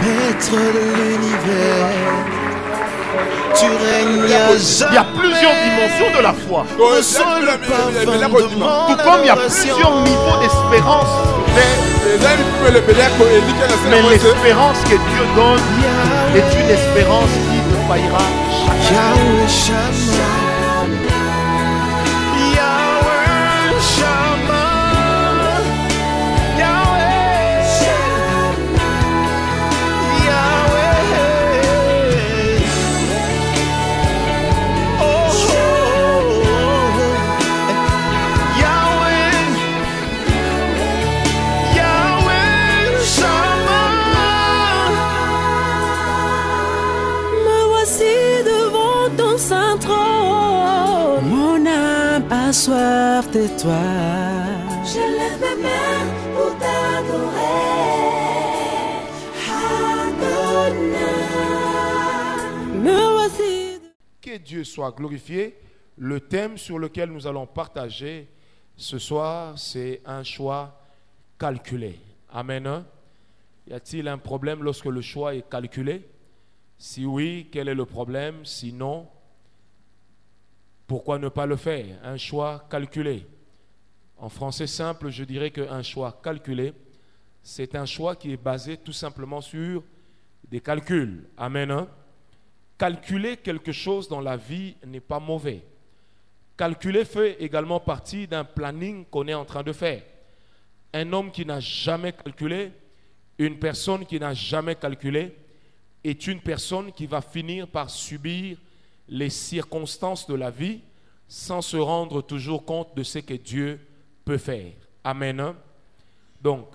Maître de l'univers, tu règnes à jamais. Il y a plusieurs dimensions de la foi. Ressens le parfum de mon Tout comme il y a adoration. plusieurs niveaux d'espérance. Mais Mais l'espérance que Dieu donne est une espérance qui ne faillira jamais. Yahweh Shammah, Yahweh Shammah, Yahweh Shammah, Yahweh. Oh, oh, oh. Yahweh, Yahweh Shammah. Me voici devant ton saint trône. Mon âme a soif de toi. Je lève mes mains pour t'adorer. Adonai. Me voici. Que Dieu soit glorifié. Le thème sur lequel nous allons partager ce soir, c'est un choix calculé. Amen. Hein? Y a-t-il un problème lorsque le choix est calculé? Si oui, quel est le problème? Sinon, pourquoi ne pas le faire? Un choix calculé. En français simple, je dirais qu'un choix calculé, c'est un choix qui est basé tout simplement sur des calculs. Amen. Hein? Calculer quelque chose dans la vie n'est pas mauvais. Calculer fait également partie d'un planning qu'on est en train de faire. Un homme qui n'a jamais calculé, une personne qui n'a jamais calculé, est une personne qui va finir par subir les circonstances de la vie sans se rendre toujours compte de ce que Dieu peut faire. Amen. Donc,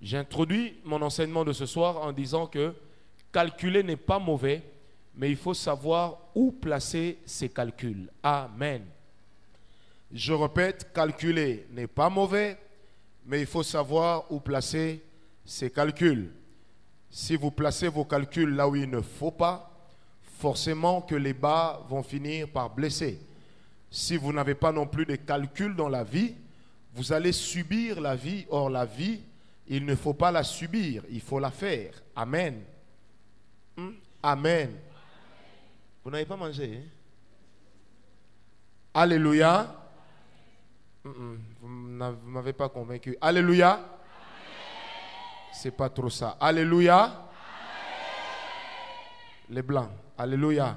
j'introduis mon enseignement de ce soir en disant que calculer n'est pas mauvais, mais il faut savoir où placer ses calculs. Amen. Je répète, calculer n'est pas mauvais, mais il faut savoir où placer ses calculs. Si vous placez vos calculs là où il ne faut pas, forcément que les bas vont finir par blesser. Si vous n'avez pas non plus de calculs dans la vie, vous allez subir la vie. Or la vie, il ne faut pas la subir, il faut la faire. Amen. Amen. Vous n'avez pas mangé, hein? Alléluia. Vous ne m'avez pas convaincu. Alléluia. C'est pas trop ça. Alléluia. Les blancs. Alléluia.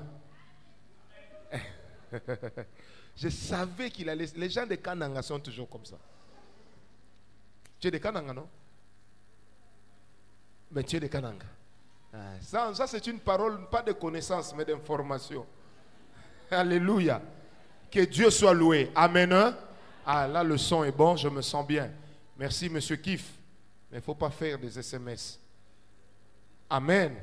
Je savais qu'il allait. Les gens de Kananga sont toujours comme ça. Tu es de Kananga, non? Mais tu es de Kananga. Ça c'est une parole, pas de connaissance, mais d'information. Alléluia. Que Dieu soit loué. Amen. Ah, là, le son est bon, je me sens bien. Merci, monsieur Kif. Mais il ne faut pas faire des SMS. Amen.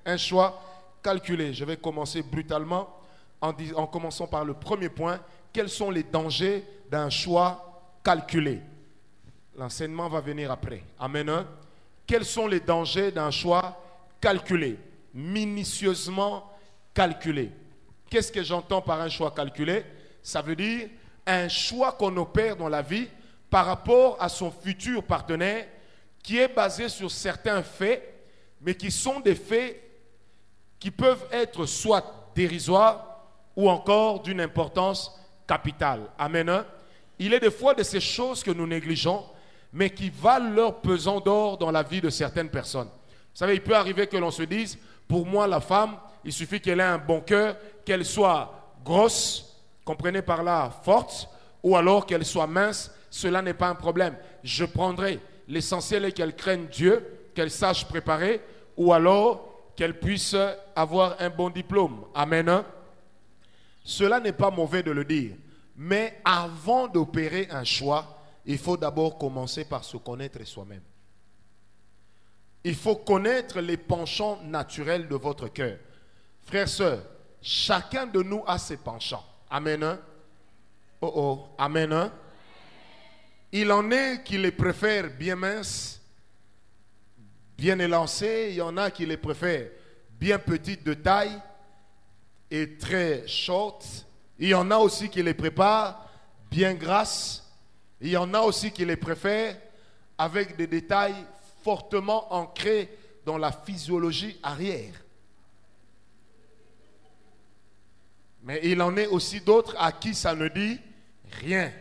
Un choix calculé. Je vais commencer brutalement en commençant par le premier point. Quels sont les dangers d'un choix calculé? L'enseignement va venir après. Amen. Quels sont les dangers d'un choix calculé? Minutieusement calculé. Qu'est-ce que j'entends par un choix calculé? Ça veut dire un choix qu'on opère dans la vie par rapport à son futur partenaire qui est basé sur certains faits, mais qui sont des faits qui peuvent être soit dérisoires ou encore d'une importance capitale. Amen. Il est des fois de ces choses que nous négligeons, mais qui valent leur pesant d'or dans la vie de certaines personnes. Vous savez, il peut arriver que l'on se dise, pour moi, la femme, il suffit qu'elle ait un bon cœur, qu'elle soit grosse, comprenez par là, forte, ou alors qu'elle soit mince, cela n'est pas un problème. Je prendrai. L'essentiel est qu'elle craigne Dieu, qu'elle sache préparer, ou alors qu'elle puisse avoir un bon diplôme. Amen. Cela n'est pas mauvais de le dire. Mais avant d'opérer un choix, il faut d'abord commencer par se connaître soi-même. Il faut connaître les penchants naturels de votre cœur. Frères, sœurs, chacun de nous a ses penchants. Amen. Oh oh, amen. Il en est qui les préfèrent bien minces, bien élancées. Il y en a qui les préfèrent bien petites de taille et très short. Il y en a aussi qui les préparent bien grasses. Il y en a aussi qui les préfèrent avec des détails fortement ancré dans la physiologie arrière. Mais il en est aussi d'autres à qui ça ne dit rien.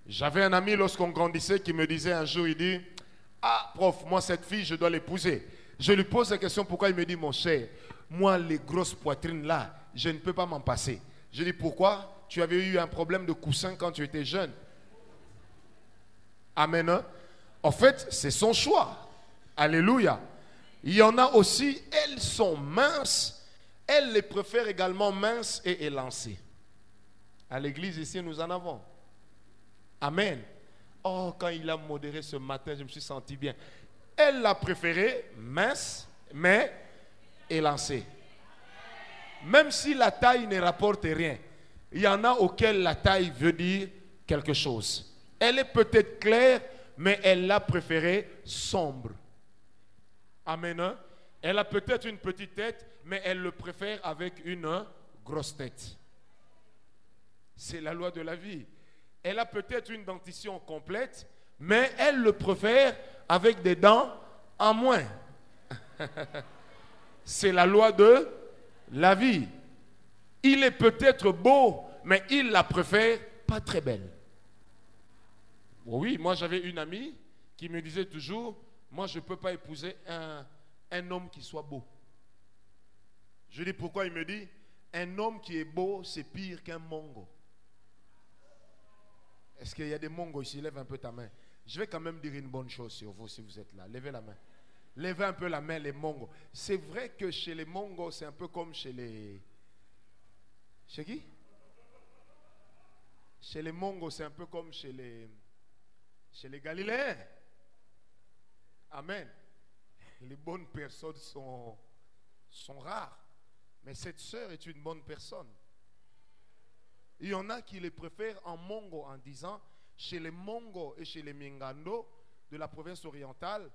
J'avais un ami lorsqu'on grandissait qui me disait un jour, il dit, ah prof, moi cette fille, je dois l'épouser. Je lui pose la question pourquoi, il me dit, mon cher, moi les grosses poitrines là, je ne peux pas m'en passer. Je dis, pourquoi? Tu avais eu un problème de coussin quand tu étais jeune. Amen. Hein? En fait, c'est son choix. Alléluia. Il y en a aussi, elles sont minces, elles les préfèrent également minces et élancées. À l'église ici, nous en avons. Amen. Oh, quand il a modéré ce matin, je me suis senti bien. Elle l'a préférée mince, mais élancée. Même si la taille ne rapporte rien, il y en a auxquelles la taille veut dire quelque chose. Elle est peut-être claire, mais elle l'a préférée sombre. Amen. Elle a peut-être une petite tête, mais elle le préfère avec une grosse tête. C'est la loi de la vie. Elle a peut-être une dentition complète, mais elle le préfère avec des dents en moins. C'est la loi de la vie. Il est peut-être beau, mais il la préfère pas très belle. Oui, moi j'avais une amie qui me disait toujours, moi je ne peux pas épouser un homme qui soit beau. Je dis pourquoi? Il me dit, un homme qui est beau, c'est pire qu'un mongo. Est-ce qu'il y a des mongos ici? Lève un peu ta main. Je vais quand même dire une bonne chose sur vous si vous êtes là. Levez la main. Levez un peu la main, les mongos. C'est vrai que chez les mongos, c'est un peu comme chez les... Chez qui? Chez les mongos, c'est un peu comme chez les Galiléens. Amen. Les bonnes personnes sont rares. Mais cette sœur est une bonne personne. Il y en a qui les préfèrent en mongo en disant, chez les mongos et chez les mingando de la province orientale,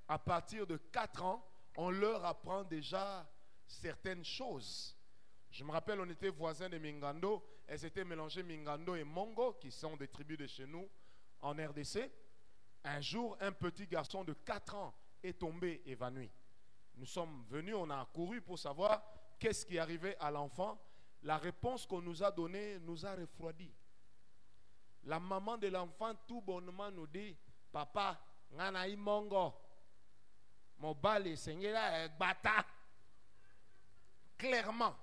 à partir de 4 ans, on leur apprend déjà certaines choses. Je me rappelle, on était voisins des mingando, elles étaient mélangées mingando et mongo, qui sont des tribus de chez nous en RDC. Un jour, un petit garçon de 4 ans est tombé évanoui. Nous sommes venus, on a couru pour savoir qu'est-ce qui arrivait à l'enfant. La réponse qu'on nous a donnée nous a refroidi. La maman de l'enfant tout bonnement nous dit, papa, nganaï mongo, mobile sengela bata. Clairement.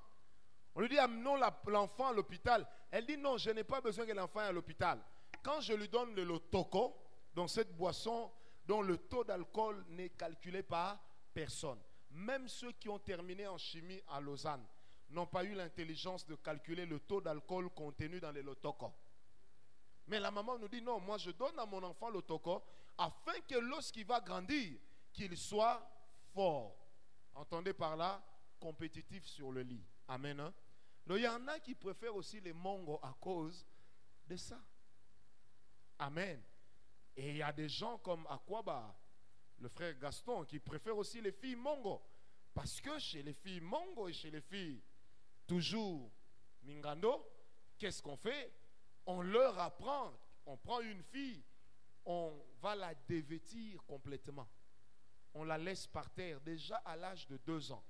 On lui dit, amenons l'enfant à l'hôpital. Elle dit, non, je n'ai pas besoin que l'enfant aille à l'hôpital. Quand je lui donne le lotoko, dans cette boisson dont le taux d'alcool n'est calculé par personne, même ceux qui ont terminé en chimie à Lausanne n'ont pas eu l'intelligence de calculer le taux d'alcool contenu dans les lotoko. Mais la maman nous dit, non, moi je donne à mon enfant le toko afin que lorsqu'il va grandir, qu'il soit fort. Entendez par là, compétitif sur le lit. Amen. Hein? Donc il y en a qui préfèrent aussi les mongos à cause de ça. Amen. Et il y a des gens comme Akwaba, le frère Gaston, qui préfèrent aussi les filles mongo. Parce que chez les filles mongo et chez les filles toujours mingando, qu'est-ce qu'on fait? On leur apprend, on prend une fille, on va la dévêtir complètement. On la laisse par terre déjà à l'âge de 2 ans.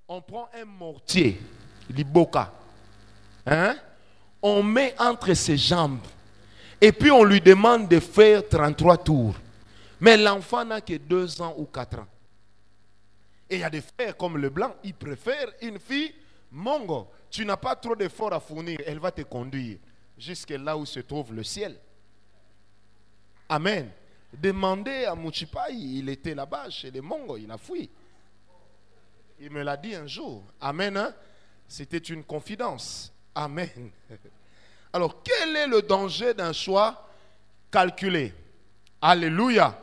On prend un mortier, l'iboka, hein? On met entre ses jambes et puis on lui demande de faire 33 tours. Mais l'enfant n'a que 2 ans ou 4 ans. Et il y a des frères comme le blanc, ils préfèrent une fille mongo. Tu n'as pas trop d'efforts à fournir, elle va te conduire jusque là où se trouve le ciel. Amen. Demandez à Mouchipai, il était là-bas chez les mongos, il a fui. Il me l'a dit un jour. Amen. Hein? C'était une confidence. Amen. Alors, quel est le danger d'un choix calculé? Alléluia.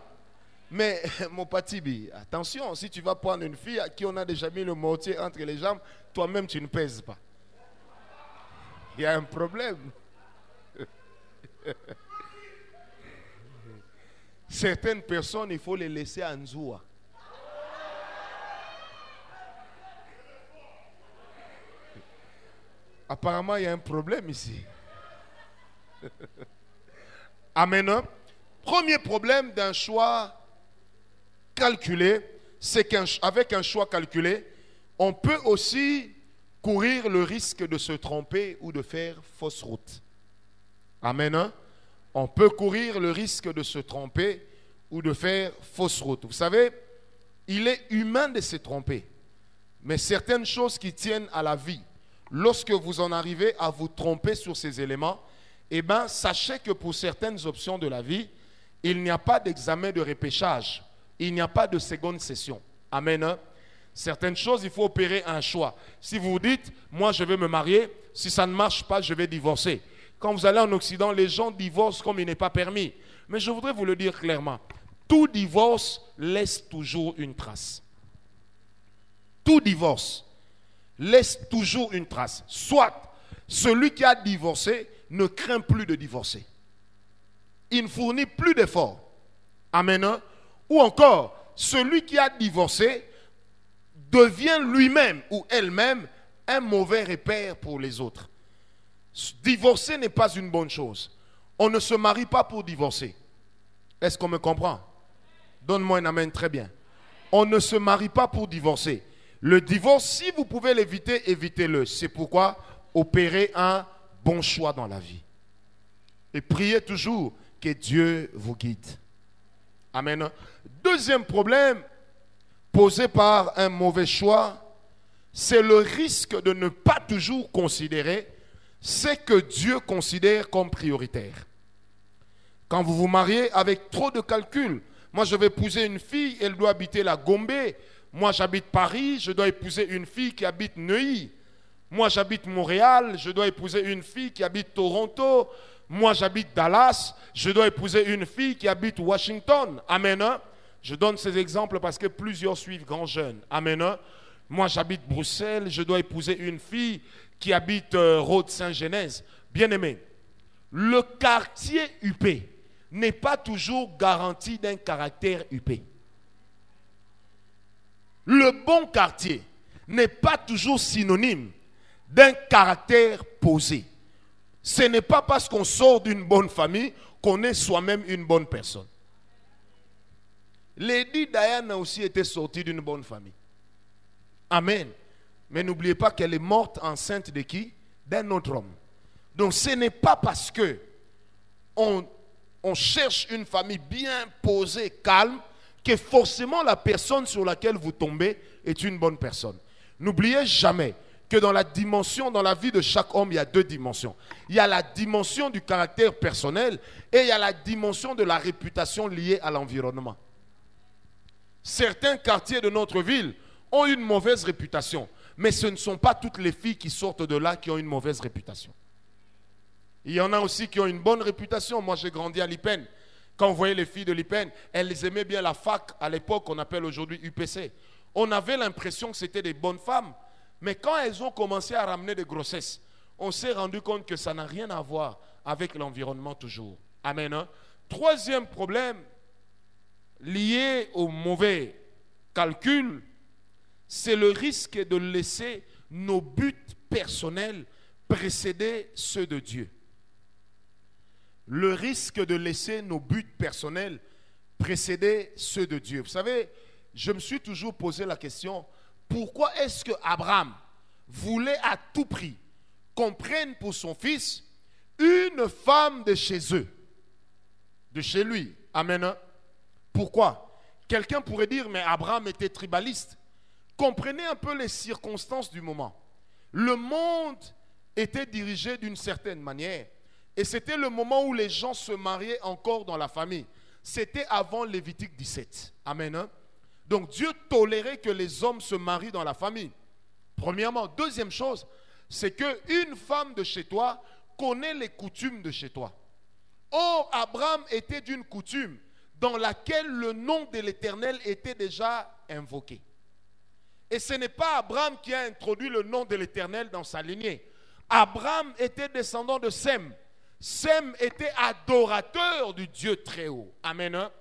Mais, mon patibi, attention, si tu vas prendre une fille à qui on a déjà mis le mortier entre les jambes, toi-même tu ne pèses pas. Il y a un problème. Certaines personnes, il faut les laisser en Nzoua. Apparemment, il y a un problème ici. Amen. Premier problème d'un choix calculé, c'est qu'avec un choix calculé, on peut aussi courir le risque de se tromper ou de faire fausse route. Amen. Hein? On peut courir le risque de se tromper ou de faire fausse route. Vous savez, il est humain de se tromper. Mais certaines choses qui tiennent à la vie, lorsque vous en arrivez à vous tromper sur ces éléments, eh bien, sachez que pour certaines options de la vie, il n'y a pas d'examen de repêchage. Il n'y a pas de seconde session. Amen. Hein? Certaines choses, il faut opérer un choix. Si vous vous dites, moi je vais me marier, si ça ne marche pas, je vais divorcer. Quand vous allez en Occident, les gens divorcent comme il n'est pas permis. Mais je voudrais vous le dire clairement. Tout divorce laisse toujours une trace. Tout divorce laisse toujours une trace. Soit celui qui a divorcé ne craint plus de divorcer. Il ne fournit plus d'efforts. Amen. Hein? Ou encore, celui qui a divorcé devient lui-même ou elle-même un mauvais repère pour les autres. Divorcer n'est pas une bonne chose. On ne se marie pas pour divorcer. Est-ce qu'on me comprend? Donne-moi un amen très bien. On ne se marie pas pour divorcer. Le divorce, si vous pouvez l'éviter, évitez-le. C'est pourquoi opérez un bon choix dans la vie. Et priez toujours que Dieu vous guide. Amen. Deuxième problème posé par un mauvais choix, c'est le risque de ne pas toujours considérer ce que Dieu considère comme prioritaire. Quand vous vous mariez avec trop de calculs, moi je vais épouser une fille, elle doit habiter la Gombe. Moi j'habite Paris, je dois épouser une fille qui habite Neuilly. Moi j'habite Montréal, je dois épouser une fille qui habite Toronto. Moi j'habite Dallas, je dois épouser une fille qui habite Washington. Amen. Hein? Je donne ces exemples parce que plusieurs suivent Grand Jeune. Amen. Hein? Moi j'habite Bruxelles, je dois épouser une fille qui habite Rhodes-Saint-Genèse. Bien-aimé, le quartier huppé n'est pas toujours garanti d'un caractère huppé. Le bon quartier n'est pas toujours synonyme d'un caractère posé. Ce n'est pas parce qu'on sort d'une bonne famille qu'on est soi-même une bonne personne. Lady Diane a aussi été sortie d'une bonne famille. Amen. Mais n'oubliez pas qu'elle est morte enceinte de qui? D'un autre homme. Donc ce n'est pas parce que on cherche une famille bien posée, calme, que forcément la personne sur laquelle vous tombez est une bonne personne. N'oubliez jamais que dans la dimension, dans la vie de chaque homme, il y a deux dimensions. Il y a la dimension du caractère personnel et il y a la dimension de la réputation liée à l'environnement. Certains quartiers de notre ville ont une mauvaise réputation, mais ce ne sont pas toutes les filles qui sortent de là qui ont une mauvaise réputation. Il y en a aussi qui ont une bonne réputation. Moi, j'ai grandi à Lipen. Quand on voyait les filles de Lipen, elles aimaient bien la fac, à l'époque, qu'on appelle aujourd'hui UPC. On avait l'impression que c'était des bonnes femmes. Mais quand elles ont commencé à ramener des grossesses, on s'est rendu compte que ça n'a rien à voir avec l'environnement toujours. Amen. Hein? Troisième problème lié au mauvais calcul, c'est le risque de laisser nos buts personnels précéder ceux de Dieu. Le risque de laisser nos buts personnels précéder ceux de Dieu. Vous savez, je me suis toujours posé la question, pourquoi est-ce que Abraham voulait à tout prix qu'on prenne pour son fils une femme de chez eux, de chez lui? Amen. Pourquoi? Quelqu'un pourrait dire, mais Abraham était tribaliste. Comprenez un peu les circonstances du moment. Le monde était dirigé d'une certaine manière. Et c'était le moment où les gens se mariaient encore dans la famille. C'était avant Lévitique 17. Amen. Hein? Donc Dieu tolérait que les hommes se marient dans la famille. Premièrement. Deuxième chose, c'est qu'une femme de chez toi connaît les coutumes de chez toi. Or, Abraham était d'une coutume dans laquelle le nom de l'Éternel était déjà invoqué. Et ce n'est pas Abraham qui a introduit le nom de l'Éternel dans sa lignée. Abraham était descendant de Sem. Sem était adorateur du Dieu très haut. Amen. Hein?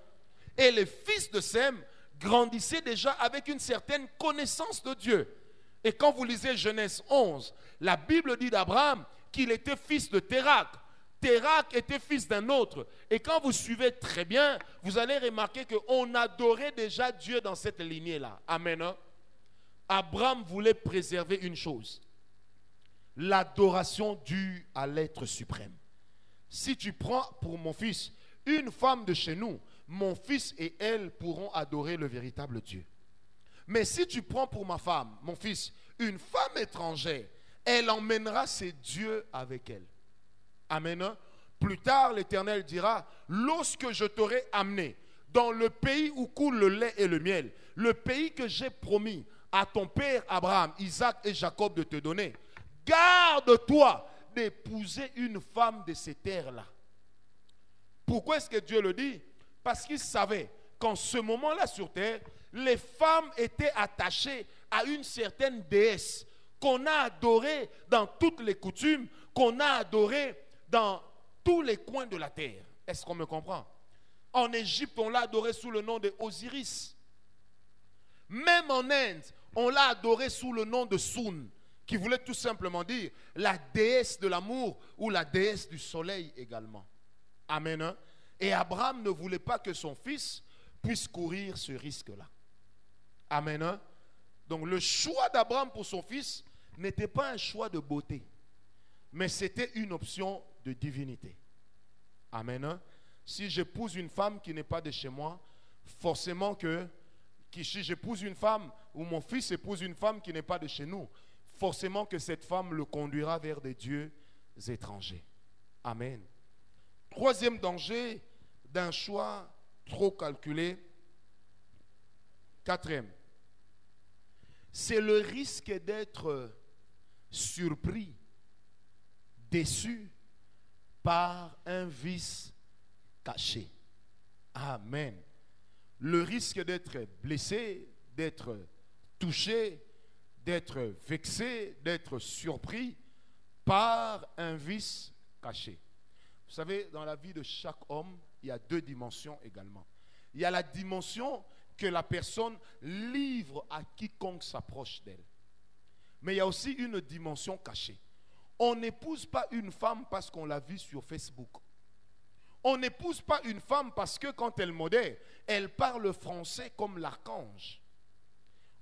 Et les fils de Sem grandissaient déjà avec une certaine connaissance de Dieu. Et quand vous lisez Genèse 11, la Bible dit d'Abraham qu'il était fils de Térak. Térak était fils d'un autre. Et quand vous suivez très bien, vous allez remarquer qu'on adorait déjà Dieu dans cette lignée-là. Amen. Hein? Abraham voulait préserver une chose. L'adoration due à l'être suprême. Si tu prends pour mon fils une femme de chez nous, mon fils et elle pourront adorer le véritable Dieu. Mais si tu prends pour ma femme, mon fils, une femme étrangère, elle emmènera ses dieux avec elle. Amen. Plus tard, l'Éternel dira, lorsque je t'aurai amené dans le pays où coule le lait et le miel, le pays que j'ai promis à ton père Abraham, Isaac et Jacob de te donner, garde-toi d'épouser une femme de ces terres-là. Pourquoi est-ce que Dieu le dit? Parce qu'il savait qu'en ce moment-là sur terre, les femmes étaient attachées à une certaine déesse qu'on a adorée dans toutes les coutumes, qu'on a adorée dans tous les coins de la terre. Est-ce qu'on me comprend? En Égypte, on l'a adorée sous le nom de Osiris. Même en Inde, on l'a adorée sous le nom de Sun, qui voulait tout simplement dire la déesse de l'amour ou la déesse du soleil également. Amen. Hein? Et Abraham ne voulait pas que son fils puisse courir ce risque-là. Amen. Hein? Donc le choix d'Abraham pour son fils n'était pas un choix de beauté, mais c'était une option de divinité. Amen. Hein? Si j'épouse une femme qui n'est pas de chez moi, forcément si j'épouse une femme ou mon fils épouse une femme qui n'est pas de chez nous, forcément que cette femme le conduira vers des dieux étrangers. Amen. Troisième danger d'un choix trop calculé. Quatrième, c'est le risque d'être surpris, déçu par un vice caché. Amen. Le risque d'être blessé, d'être touché, d'être vexé, d'être surpris par un vice caché. Vous savez, dans la vie de chaque homme, il y a deux dimensions également. Il y a la dimension que la personne livre à quiconque s'approche d'elle. Mais il y a aussi une dimension cachée. On n'épouse pas une femme parce qu'on l'a vue sur Facebook. On n'épouse pas une femme parce que quand elle modère, elle parle français comme l'archange.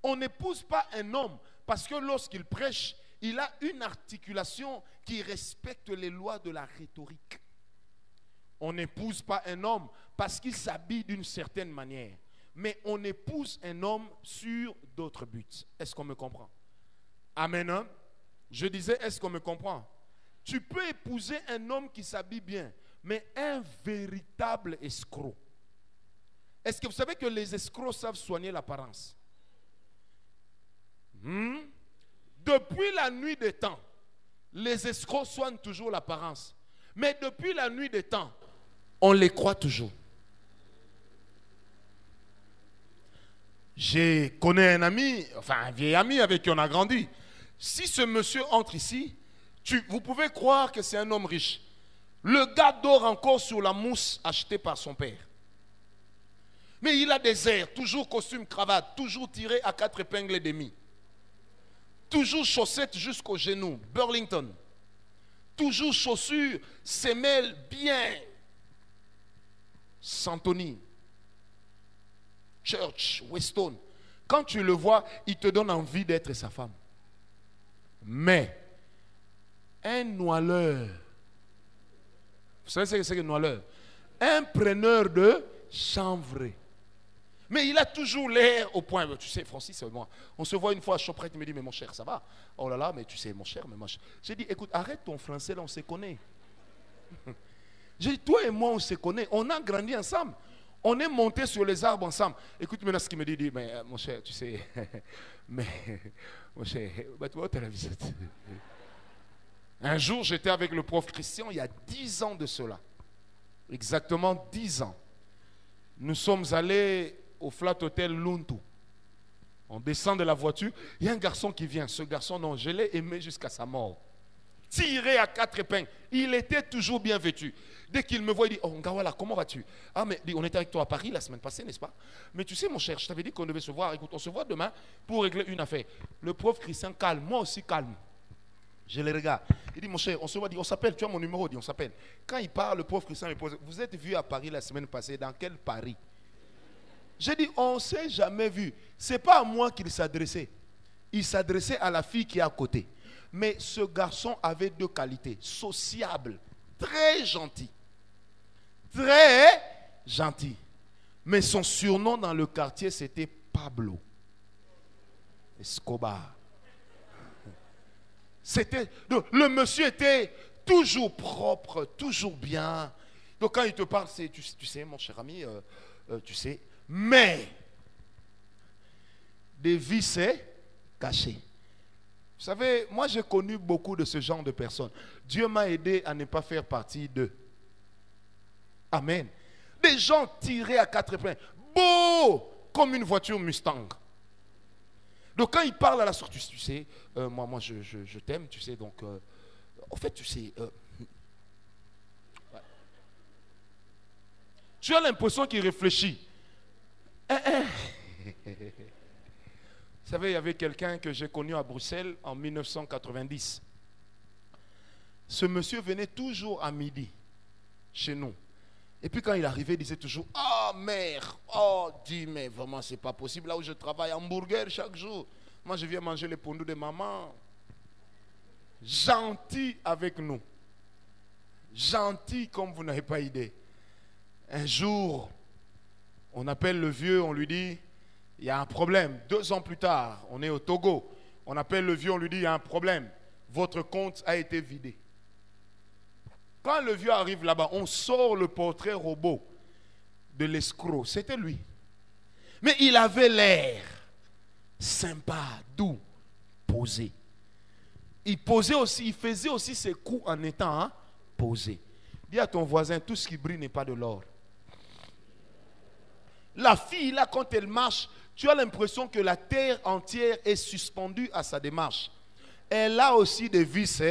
On n'épouse pas un homme parce que lorsqu'il prêche, il a une articulation qui respecte les lois de la rhétorique. On n'épouse pas un homme parce qu'il s'habille d'une certaine manière. Mais on épouse un homme sur d'autres buts. Est-ce qu'on me comprend? Amen. Hein? Je disais, est-ce qu'on me comprend? Tu peux épouser un homme qui s'habille bien, mais un véritable escroc. Est-ce que vous savez que les escrocs savent soigner l'apparence? Depuis la nuit des temps, les escrocs soignent toujours l'apparence. Mais depuis la nuit des temps, on les croit toujours. Je connais un ami, enfin un vieil ami avec qui on a grandi. Si ce monsieur entre ici, vous pouvez croire que c'est un homme riche. Le gars dort encore sur la mousse achetée par son père. Mais il a des airs, toujours costume, cravate, toujours tiré à 4 épingles et demie. Toujours chaussettes jusqu'aux genoux, Burlington. Toujours chaussures, semelles bien. Santoni, Church, Weston. Quand tu le vois, il te donne envie d'être sa femme. Mais, un noileur, vous savez ce que c'est qu'un noileur? Un preneur de chanvre. Mais il a toujours l'air au point. Tu sais, Francis, moi, on se voit une fois à Choprette, il me dit, mais mon cher, ça va? Oh là là, mais tu sais, mon cher, mais moi. J'ai dit, écoute, arrête ton français, là, on se connaît. J'ai dit, toi et moi, on se connaît. On a grandi ensemble. On est monté sur les arbres ensemble. Écoute maintenant ce qu'il me dit, mais mon cher, tu sais, mais, mon cher, bah, tu vois, tu as la visite. Un jour, j'étais avec le prof Christian, il y a 10 ans de cela. Exactement 10 ans. Nous sommes allés au Flat Hotel Luntu. On descend de la voiture, il y a un garçon qui vient. Ce garçon, non, je l'ai aimé jusqu'à sa mort. Tiré à 4 épingles. Il était toujours bien vêtu. Dès qu'il me voit, il dit, oh Ngawala, comment vas-tu? Ah, mais on était avec toi à Paris la semaine passée, n'est-ce pas? Mais tu sais, mon cher, je t'avais dit qu'on devait se voir. Écoute, on se voit demain pour régler une affaire. Le prof Christian calme, moi aussi calme. Je le regarde. Il dit, mon cher, on se voit, dit, on s'appelle, tu as mon numéro, dit, on s'appelle. Quand il parle, le pauvre Christian me pose, vous êtes vu à Paris la semaine passée, dans quel Paris? J'ai dit, on ne s'est jamais vu. Ce n'est pas à moi qu'il s'adressait. Il s'adressait à la fille qui est à côté. Mais ce garçon avait deux qualités. Sociable, très gentil. Très gentil. Mais son surnom dans le quartier, c'était Pablo Escobar. Le monsieur était toujours propre, toujours bien. Donc quand il te parle, c'est, tu sais, mon cher ami, tu sais, mais des vices cachés. Vous savez, moi j'ai connu beaucoup de ce genre de personnes. Dieu m'a aidé à ne pas faire partie d'eux. Amen. Des gens tirés à quatre épingles, beaux comme une voiture Mustang. Donc quand il parle à la sortie, tu sais, moi je t'aime, tu sais, donc, en fait, tu sais, ouais. Tu as l'impression qu'il réfléchit. Vous savez, il y avait quelqu'un que j'ai connu à Bruxelles en 1990. Ce monsieur venait toujours à midi chez nous. Et puis quand il arrivait, il disait toujours, « Oh mère, oh dis, mais vraiment c'est pas possible, là où je travaille, hamburger chaque jour. Moi je viens manger les pondous de maman. » Gentil avec nous. Gentil comme vous n'avez pas idée. Un jour, on appelle le vieux, on lui dit, il y a un problème. 2 ans plus tard, on est au Togo. On appelle le vieux, on lui dit, il y a un problème. Votre compte a été vidé. Quand le vieux arrive là-bas, on sort le portrait robot de l'escroc. C'était lui. Mais il avait l'air sympa, doux, posé. Il posait aussi, il faisait aussi ses coups en étant posé. Dis à ton voisin, tout ce qui brille n'est pas de l'or. La fille, là, quand elle marche, tu as l'impression que la terre entière est suspendue à sa démarche. Elle a aussi des vices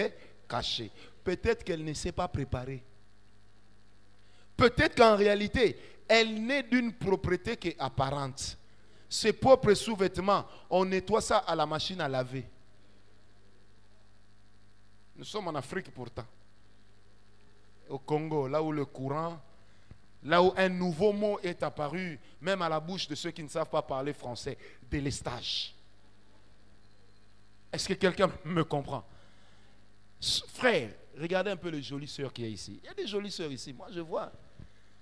cachés. Peut-être qu'elle ne s'est pas préparée. Peut-être qu'en réalité, elle n'est d'une propreté qui est apparente. Ses propres sous-vêtements, on nettoie ça à la machine à laver. Nous sommes en Afrique pourtant. Au Congo, là où le courant, là où un nouveau mot est apparu, même à la bouche de ceux qui ne savent pas parler français, délestage. Est-ce que quelqu'un me comprend? Frère, regardez un peu les jolies sœurs qu'il y a ici. Il y a des jolies sœurs ici, moi je vois.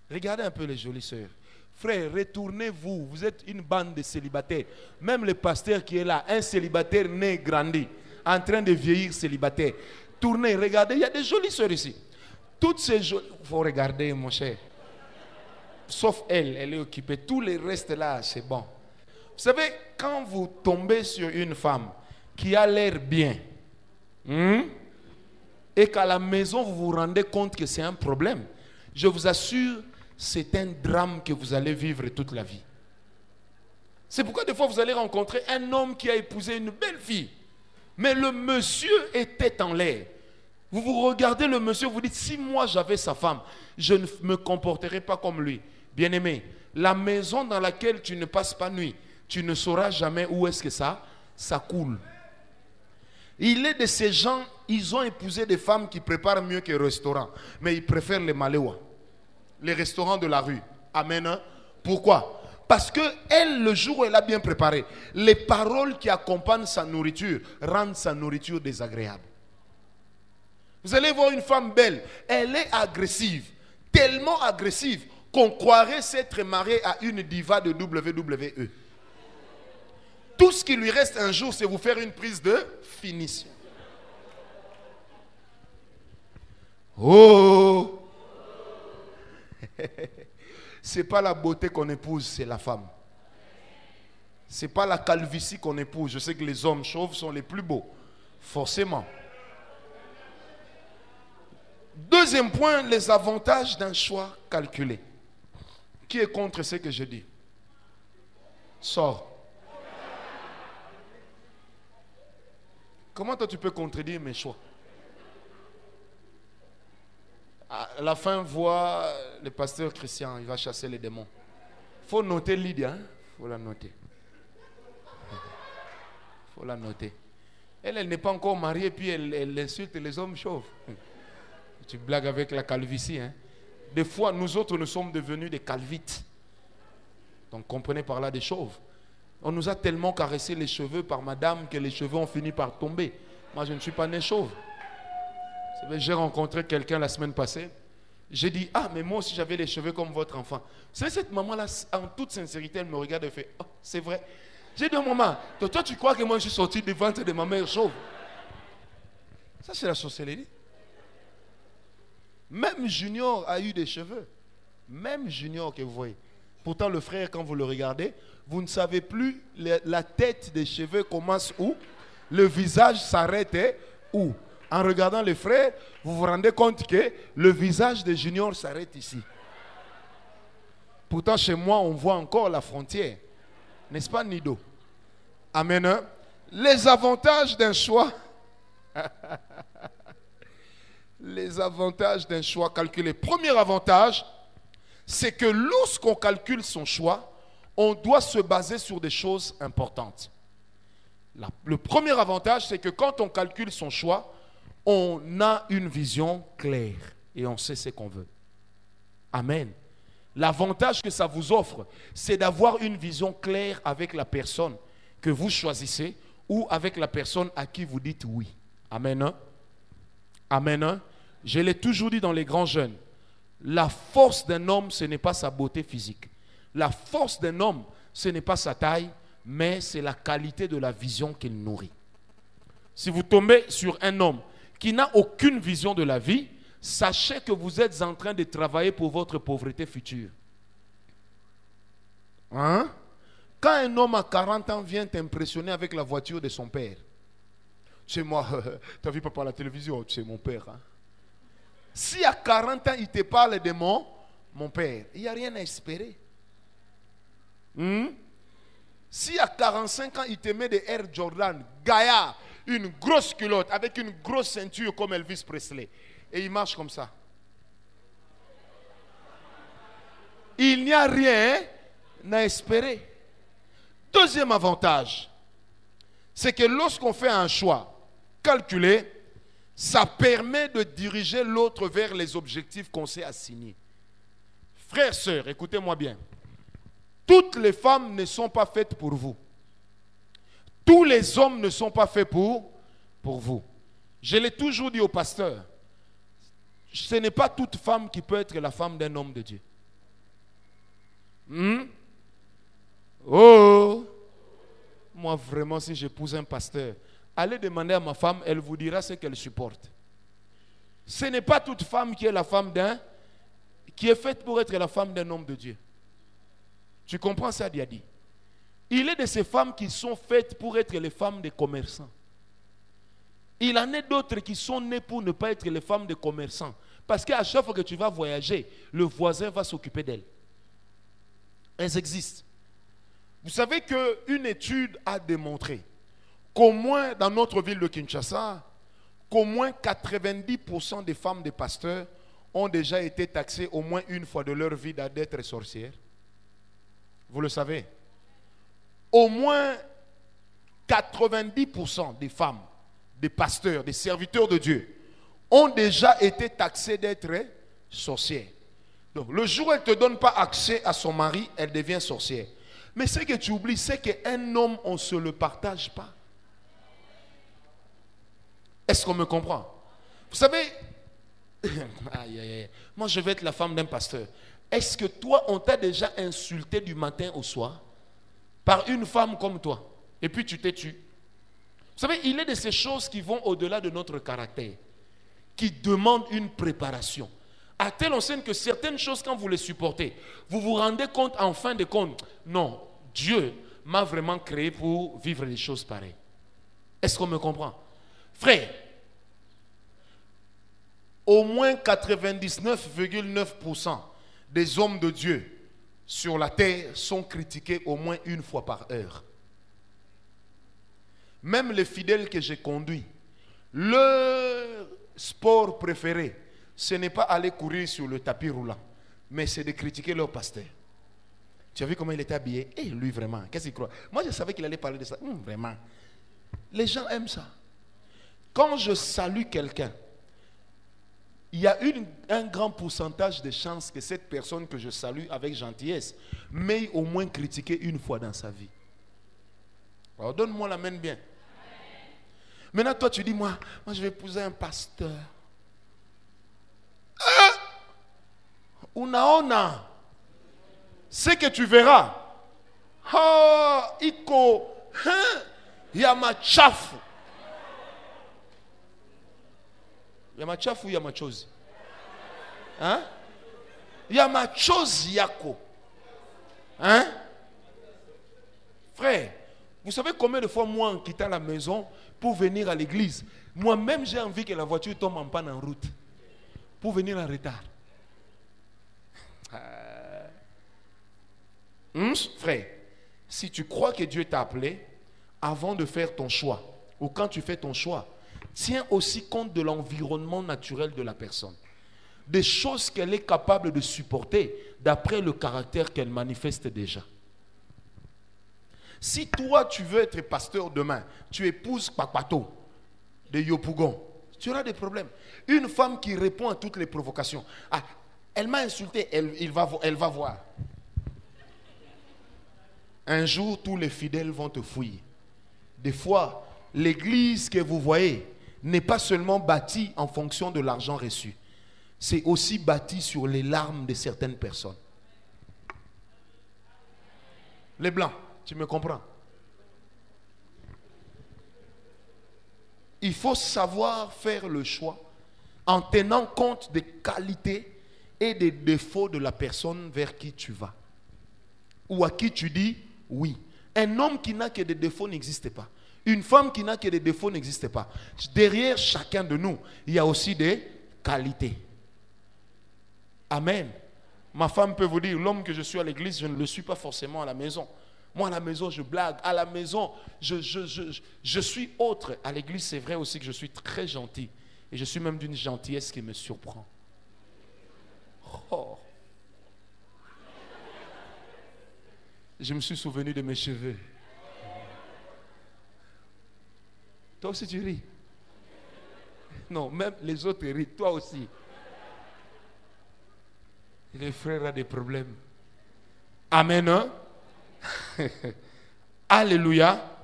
Regardez un peu les jolies sœurs. Frère, retournez-vous, vous êtes une bande de célibataires. Même le pasteur qui est là, un célibataire né, grandi, en train de vieillir célibataire. Tournez, regardez, il y a des jolies sœurs ici. Toutes ces jolies... Il faut regarder, mon cher. Sauf elle, elle est occupée. Tous les restes là, c'est bon. Vous savez, quand vous tombez sur une femme qui a l'air bien, et qu'à la maison, vous vous rendez compte que c'est un problème, je vous assure, c'est un drame que vous allez vivre toute la vie. C'est pourquoi des fois, vous allez rencontrer un homme qui a épousé une belle fille, mais le monsieur était en l'air. Vous vous regardez le monsieur, vous dites, si moi j'avais sa femme, je ne me comporterais pas comme lui. Bien-aimé, la maison dans laquelle tu ne passes pas nuit, tu ne sauras jamais où est-ce que ça coule. Il est de ces gens, ils ont épousé des femmes qui préparent mieux que les restaurants, mais ils préfèrent les maléwa, les restaurants de la rue. Amen. Hein? Pourquoi? Parce que elle, le jour où elle a bien préparé, les paroles qui accompagnent sa nourriture rendent sa nourriture désagréable. Vous allez voir une femme belle, elle est agressive, tellement agressive qu'on croirait s'être mariée à une diva de WWE. Tout ce qui lui reste un jour, c'est vous faire une prise de finition. Oh! C'est pas la beauté qu'on épouse, c'est la femme. C'est pas la calvitie qu'on épouse. Je sais que les hommes chauves sont les plus beaux, forcément. Deuxième point, les avantages d'un choix calculé. Qui est contre ce que je dis? Sors. Comment toi tu peux contredire mes choix? À la fin, voit le pasteur Christian, il va chasser les démons. Il faut noter Lydia, il faut la noter. Il faut la noter. Elle n'est pas encore mariée, puis elle insulte les hommes chauves. Tu blagues avec la calvitie. Hein? Des fois, nous autres, nous sommes devenus des calvites. Donc, comprenez par là des chauves. On nous a tellement caressé les cheveux par madame que les cheveux ont fini par tomber. Moi, je ne suis pas né chauve. Vous savez, j'ai rencontré quelqu'un la semaine passée. J'ai dit, ah, mais moi aussi, j'avais les cheveux comme votre enfant. Vous savez, cette maman-là, en toute sincérité, elle me regarde et fait, oh, c'est vrai. J'ai dit, maman, toi, tu crois que moi, je suis sorti du ventre de ma mère chauve? Ça, c'est la sorcellerie. Même Junior a eu des cheveux. Même Junior que vous voyez. Pourtant, le frère, quand vous le regardez, vous ne savez plus la tête des cheveux commence où, le visage s'arrête où. En regardant les frères, vous vous rendez compte que le visage de Junior s'arrête ici. Pourtant, chez moi, on voit encore la frontière. N'est-ce pas, Nido? Amen. Hein? Les avantages d'un choix. Les avantages d'un choix calculé. Premier avantage, c'est que lorsqu'on calcule son choix, on doit se baser sur des choses importantes. Le premier avantage, c'est que quand on calcule son choix, on a une vision claire et on sait ce qu'on veut. Amen. L'avantage que ça vous offre, c'est d'avoir une vision claire avec la personne que vous choisissez ou avec la personne à qui vous dites oui. Amen. Hein? Amen. Hein? Je l'ai toujours dit dans les grands jeunes. La force d'un homme, ce n'est pas sa beauté physique. La force d'un homme, ce n'est pas sa taille, mais c'est la qualité de la vision qu'il nourrit. Si vous tombez sur un homme qui n'a aucune vision de la vie, sachez que vous êtes en train de travailler pour votre pauvreté future. Hein? Quand un homme à 40 ans vient t'impressionner avec la voiture de son père, tu sais, moi, tu as vu papa à la télévision, tu sais, mon père. Hein? Si à 40 ans, il te parle de mon père, il n'y a rien à espérer. Si à 45 ans, il te met des Air Jordan, Gaïa, une grosse culotte, avec une grosse ceinture comme Elvis Presley, et il marche comme ça. Il n'y a rien à espérer. Deuxième avantage, c'est que lorsqu'on fait un choix calculé, ça permet de diriger l'autre vers les objectifs qu'on s'est assignés. Frères, sœurs, écoutez-moi bien. Toutes les femmes ne sont pas faites pour vous. Tous les hommes ne sont pas faits pour vous. Je l'ai toujours dit au pasteur. Ce n'est pas toute femme qui peut être la femme d'un homme de Dieu. Oh! Moi, vraiment, si j'épouse un pasteur, allez demander à ma femme, elle vous dira ce qu'elle supporte. Ce n'est pas toute femme qui est la femme qui est faite pour être la femme d'un homme de Dieu. Tu comprends ça, Diadi? Il est de ces femmes qui sont faites pour être les femmes des commerçants. Il en est d'autres qui sont nées pour ne pas être les femmes des commerçants. Parce qu'à chaque fois que tu vas voyager, le voisin va s'occuper d'elles. Elles existent. Vous savez qu'une étude a démontré qu'au moins dans notre ville de Kinshasa, qu'au moins 90% des femmes des pasteurs ont déjà été taxées au moins une fois de leur vie d'être sorcières. Vous le savez. Au moins 90% des femmes, des pasteurs, des serviteurs de Dieu ont déjà été taxées d'être sorcières. Donc le jour où elle ne te donne pas accès à son mari, elle devient sorcière. Mais ce que tu oublies, c'est qu'un homme, on ne se le partage pas. Est-ce qu'on me comprend? Vous savez, moi je vais être la femme d'un pasteur. Est-ce que toi, on t'a déjà insulté du matin au soir par une femme comme toi, et puis tu t'es tué? Vous savez, il est de ces choses qui vont au-delà de notre caractère, qui demandent une préparation. À telle enseigne que certaines choses, quand vous les supportez, vous vous rendez compte en fin de compte, non, Dieu m'a vraiment créé pour vivre des choses pareilles. Est-ce qu'on me comprend? Frère, au moins 99,9% des hommes de Dieu sur la terre sont critiqués au moins une fois par heure. Même les fidèles que j'ai conduits, leur sport préféré, ce n'est pas aller courir sur le tapis roulant, mais c'est de critiquer leur pasteur. Tu as vu comment il était habillé? Et lui vraiment, qu'est-ce qu'il croit? Moi je savais qu'il allait parler de ça. Vraiment. Les gens aiment ça. Quand je salue quelqu'un, il y a un grand pourcentage de chances que cette personne que je salue avec gentillesse m'ait au moins critiqué une fois dans sa vie. Alors donne-moi la main bien. Maintenant toi tu dis, moi je vais épouser un pasteur. Unaona. Ce que tu verras. Iko. Yamachafu. Yamachafu yamachozi. Hein? Yamachozi yako. Hein? Frère, vous savez combien de fois moi en quittant la maison pour venir à l'église, moi-même j'ai envie que la voiture tombe en panne en route pour venir en retard. Frère, si tu crois que Dieu t'a appelé, avant de faire ton choix, ou quand tu fais ton choix, tiens aussi compte de l'environnement naturel de la personne. Des choses qu'elle est capable de supporter d'après le caractère qu'elle manifeste déjà. Si toi tu veux être pasteur demain, tu épouses Papato de Yopougon, tu auras des problèmes. Une femme qui répond à toutes les provocations. Ah, elle m'a insulté, elle va voir. Un jour, tous les fidèles vont te fouiller. Des fois, l'église que vous voyez n'est pas seulement bâtie en fonction de l'argent reçu. C'est aussi bâti sur les larmes de certaines personnes. Les blancs, tu me comprends? Il faut savoir faire le choix en tenant compte des qualités et des défauts de la personne vers qui tu vas. Ou à qui tu dis oui. Un homme qui n'a que des défauts n'existe pas. Une femme qui n'a que des défauts n'existe pas. Derrière chacun de nous, il y a aussi des qualités. Amen. Ma femme peut vous dire, l'homme que je suis à l'église, je ne le suis pas forcément à la maison. Moi, à la maison, je blague. À la maison, je suis autre. À l'église, c'est vrai aussi que je suis très gentil. Et je suis même d'une gentillesse qui me surprend. Oh. Je me suis souvenu de mes cheveux. Toi aussi, tu ris. Non, même les autres rient. Toi aussi. Les frères ont des problèmes. Amen. Hein? Alléluia.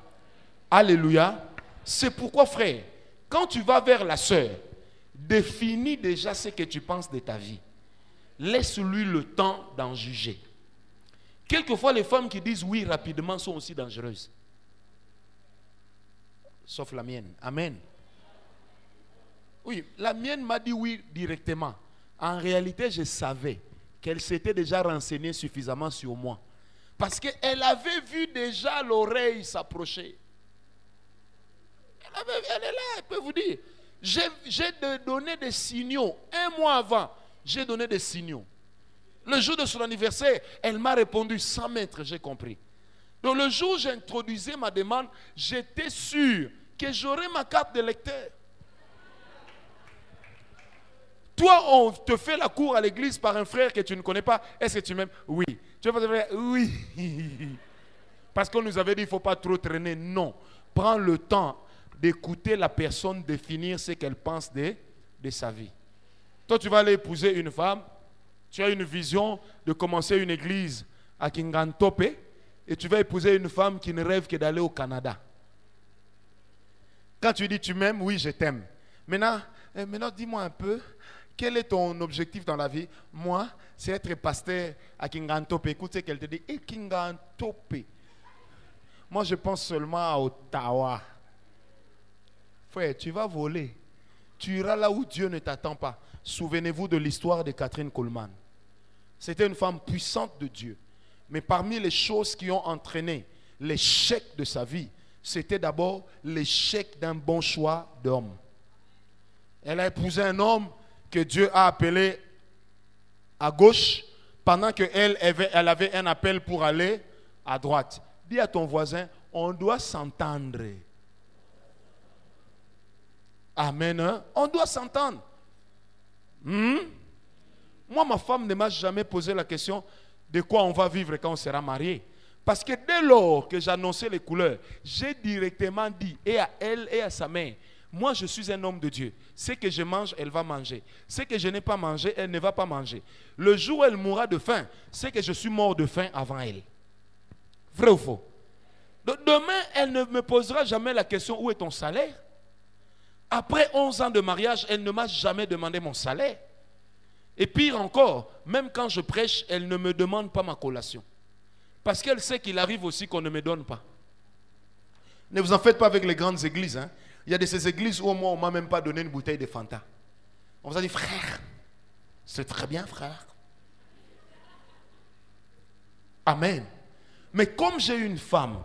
Alléluia. C'est pourquoi, frère, quand tu vas vers la sœur, définis déjà ce que tu penses de ta vie. Laisse-lui le temps d'en juger. Quelquefois, les femmes qui disent oui rapidement sont aussi dangereuses. Sauf la mienne. Amen. Oui, la mienne m'a dit oui directement. En réalité, je savais qu'elle s'était déjà renseignée suffisamment sur moi. Parce qu'elle avait vu déjà l'oreille s'approcher. Elle est là, elle peut vous dire. J'ai donné des signaux. Un mois avant, j'ai donné des signaux. Le jour de son anniversaire, elle m'a répondu 100 mètres, j'ai compris. Donc le jour où j'introduisais ma demande, j'étais sûr que j'aurais ma carte de lecteur. Toi, on te fait la cour à l'église par un frère que tu ne connais pas. Est-ce que tu m'aimes? Oui. Tu veux dire oui. Parce qu'on nous avait dit qu'il ne faut pas trop traîner. Non. Prends le temps d'écouter la personne définir ce qu'elle pense de sa vie. Toi, tu vas aller épouser une femme. Tu as une vision de commencer une église à Kingantope et tu vas épouser une femme qui ne rêve que d'aller au Canada. Quand tu dis tu m'aimes, oui, je t'aime. Maintenant, dis-moi un peu, quel est ton objectif dans la vie? Moi, c'est être pasteur à Kingantope. Écoute ce qu'elle te dit. Et Kingantope. Moi, je pense seulement à Ottawa. Frère, tu vas voler. Tu iras là où Dieu ne t'attend pas. Souvenez-vous de l'histoire de Catherine Coleman. C'était une femme puissante de Dieu. Mais parmi les choses qui ont entraîné l'échec de sa vie, c'était d'abord l'échec d'un bon choix d'homme. Elle a épousé un homme que Dieu a appelé à gauche, pendant qu'elle avait un appel pour aller à droite. Dis à ton voisin, on doit s'entendre. Amen. Hein? On doit s'entendre. Moi, ma femme ne m'a jamais posé la question de quoi on va vivre quand on sera marié. Parce que dès lors que j'annonçais les couleurs, j'ai directement dit, et à elle et à sa mère, Moi, je suis un homme de Dieu. Ce que je mange, elle va manger. Ce que je n'ai pas mangé, elle ne va pas manger. Le jour où elle mourra de faim, c'est que je suis mort de faim avant elle. Vrai ou faux? Donc, demain, elle ne me posera jamais la question, où est ton salaire? Après 11 ans de mariage, elle ne m'a jamais demandé mon salaire. Et pire encore, même quand je prêche, elle ne me demande pas ma collation. Parce qu'elle sait qu'il arrive aussi qu'on ne me donne pas. Ne vous en faites pas avec les grandes églises. Hein. Il y a de ces églises où au moins on ne m'a même pas donné une bouteille de Fanta. On vous a dit, frère, c'est très bien, frère. Amen. Mais comme j'ai une femme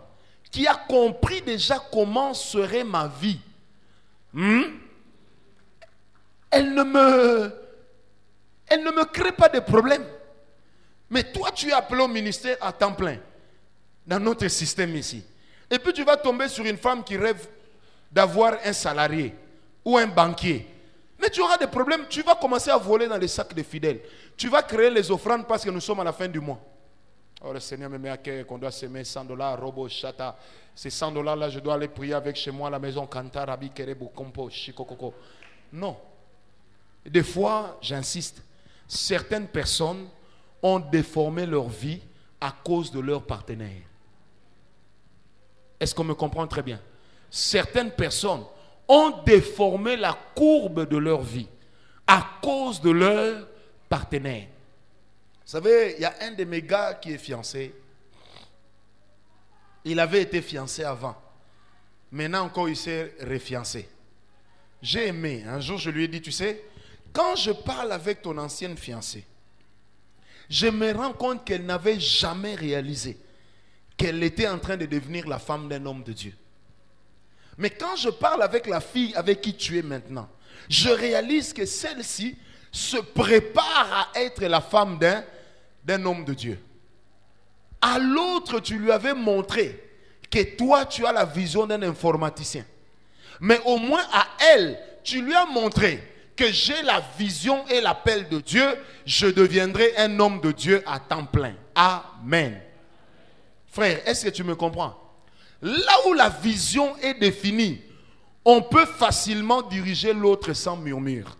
qui a compris déjà comment serait ma vie, elle ne me crée pas de problème. Mais toi, tu es appelé au ministère à temps plein dans notre système ici. Et puis tu vas tomber sur une femme qui rêve d'avoir un salarié ou un banquier. Mais tu auras des problèmes. Tu vas commencer à voler dans les sacs des fidèles. Tu vas créer les offrandes parce que nous sommes à la fin du mois. Oh, le Seigneur me met à cœur qu'on doit s'aimer $100, robo, chata. Ces $100 là, je dois aller prier avec chez moi à la maison. Kanta, Rabi, Kerebo, Kompo, Shikokoko. Non. Des fois, j'insiste, certaines personnes ont déformé leur vie à cause de leur partenaire. Est-ce qu'on me comprend très bien? Certaines personnes ont déformé la courbe de leur vie à cause de leur partenaire. Vous savez, il y a un de mes gars qui est fiancé. Il avait été fiancé avant. Maintenant encore, il s'est refiancé. J'ai aimé. Un jour, je lui ai dit, tu sais, quand je parle avec ton ancienne fiancée, je me rends compte qu'elle n'avait jamais réalisé qu'elle était en train de devenir la femme d'un homme de Dieu. Mais quand je parle avec la fille avec qui tu es maintenant, je réalise que celle-ci se prépare à être la femme d'un homme de Dieu. À l'autre, tu lui avais montré que toi, tu as la vision d'un informaticien. Mais au moins à elle, tu lui as montré que j'ai la vision et l'appel de Dieu, je deviendrai un homme de Dieu à temps plein. Amen. Frère, est-ce que tu me comprends? Là où la vision est définie, on peut facilement diriger l'autre sans murmure.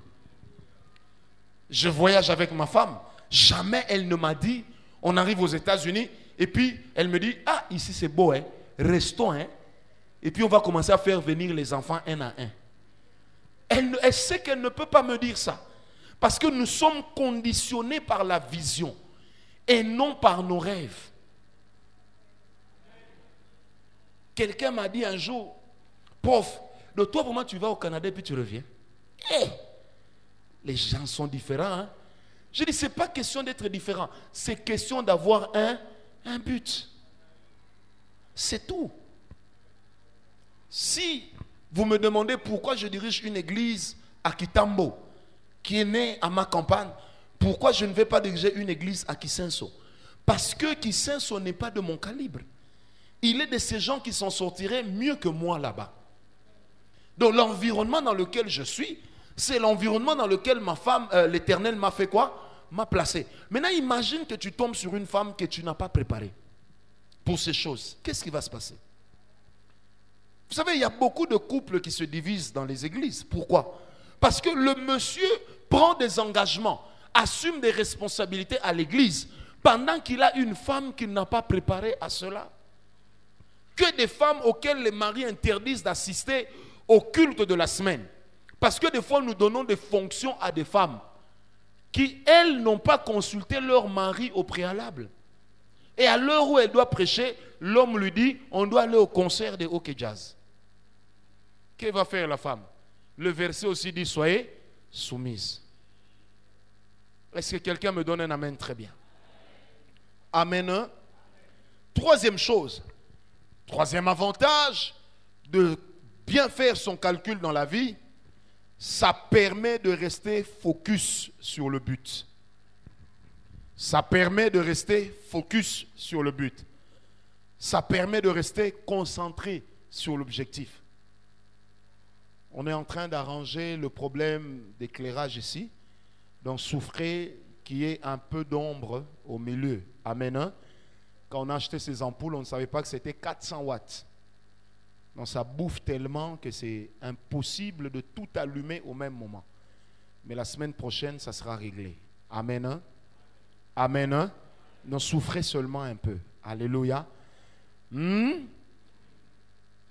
Je voyage avec ma femme. Jamais elle ne m'a dit, on arrive aux États-Unis, et puis elle me dit, ah, ici c'est beau, hein, restons, hein. Et puis on va commencer à faire venir les enfants un à un. Elle sait qu'elle ne peut pas me dire ça. Parce que nous sommes conditionnés par la vision et non par nos rêves. Quelqu'un m'a dit un jour, prof, de toi vraiment tu vas au Canada et puis tu reviens. Hey, les gens sont différents. Hein? Je dis, ce n'est pas question d'être différent. C'est question d'avoir un but. C'est tout. Si vous me demandez pourquoi je dirige une église à Kitambo, qui est née à ma campagne, pourquoi je ne vais pas diriger une église à Kisenso? Parce que Kisenso n'est pas de mon calibre. Il est de ces gens qui s'en sortiraient mieux que moi là-bas. Donc l'environnement dans lequel je suis, c'est l'environnement dans lequel ma femme, l'Éternel m'a fait quoi? M'a placé. Maintenant imagine que tu tombes sur une femme que tu n'as pas préparée pour ces choses. Qu'est-ce qui va se passer? Vous savez, il y a beaucoup de couples qui se divisent dans les églises. Pourquoi? Parce que le monsieur prend des engagements, assume des responsabilités à l'église, pendant qu'il a une femme qu'il n'a pas préparée à cela. Que des femmes auxquelles les maris interdisent d'assister au culte de la semaine. Parce que des fois, nous donnons des fonctions à des femmes qui, elles, n'ont pas consulté leur mari au préalable. Et à l'heure où elle doit prêcher, l'homme lui dit, on doit aller au concert de hockey jazz. Que va faire la femme? Le verset aussi dit, soyez soumise. Est-ce que quelqu'un me donne un amen? Très bien. Amen. Troisième chose, troisième avantage de bien faire son calcul dans la vie, ça permet de rester focus sur le but. Ça permet de rester focus sur le but. Ça permet de rester concentré sur l'objectif. On est en train d'arranger le problème d'éclairage ici. Donc souffrez qu'il y ait un peu d'ombre au milieu. Amen. Quand on a acheté ces ampoules, on ne savait pas que c'était 400 watts. Donc ça bouffe tellement que c'est impossible de tout allumer au même moment. Mais la semaine prochaine, ça sera réglé. Amen. Hein? Amen. Hein? Non, souffrez seulement un peu. Alléluia. Les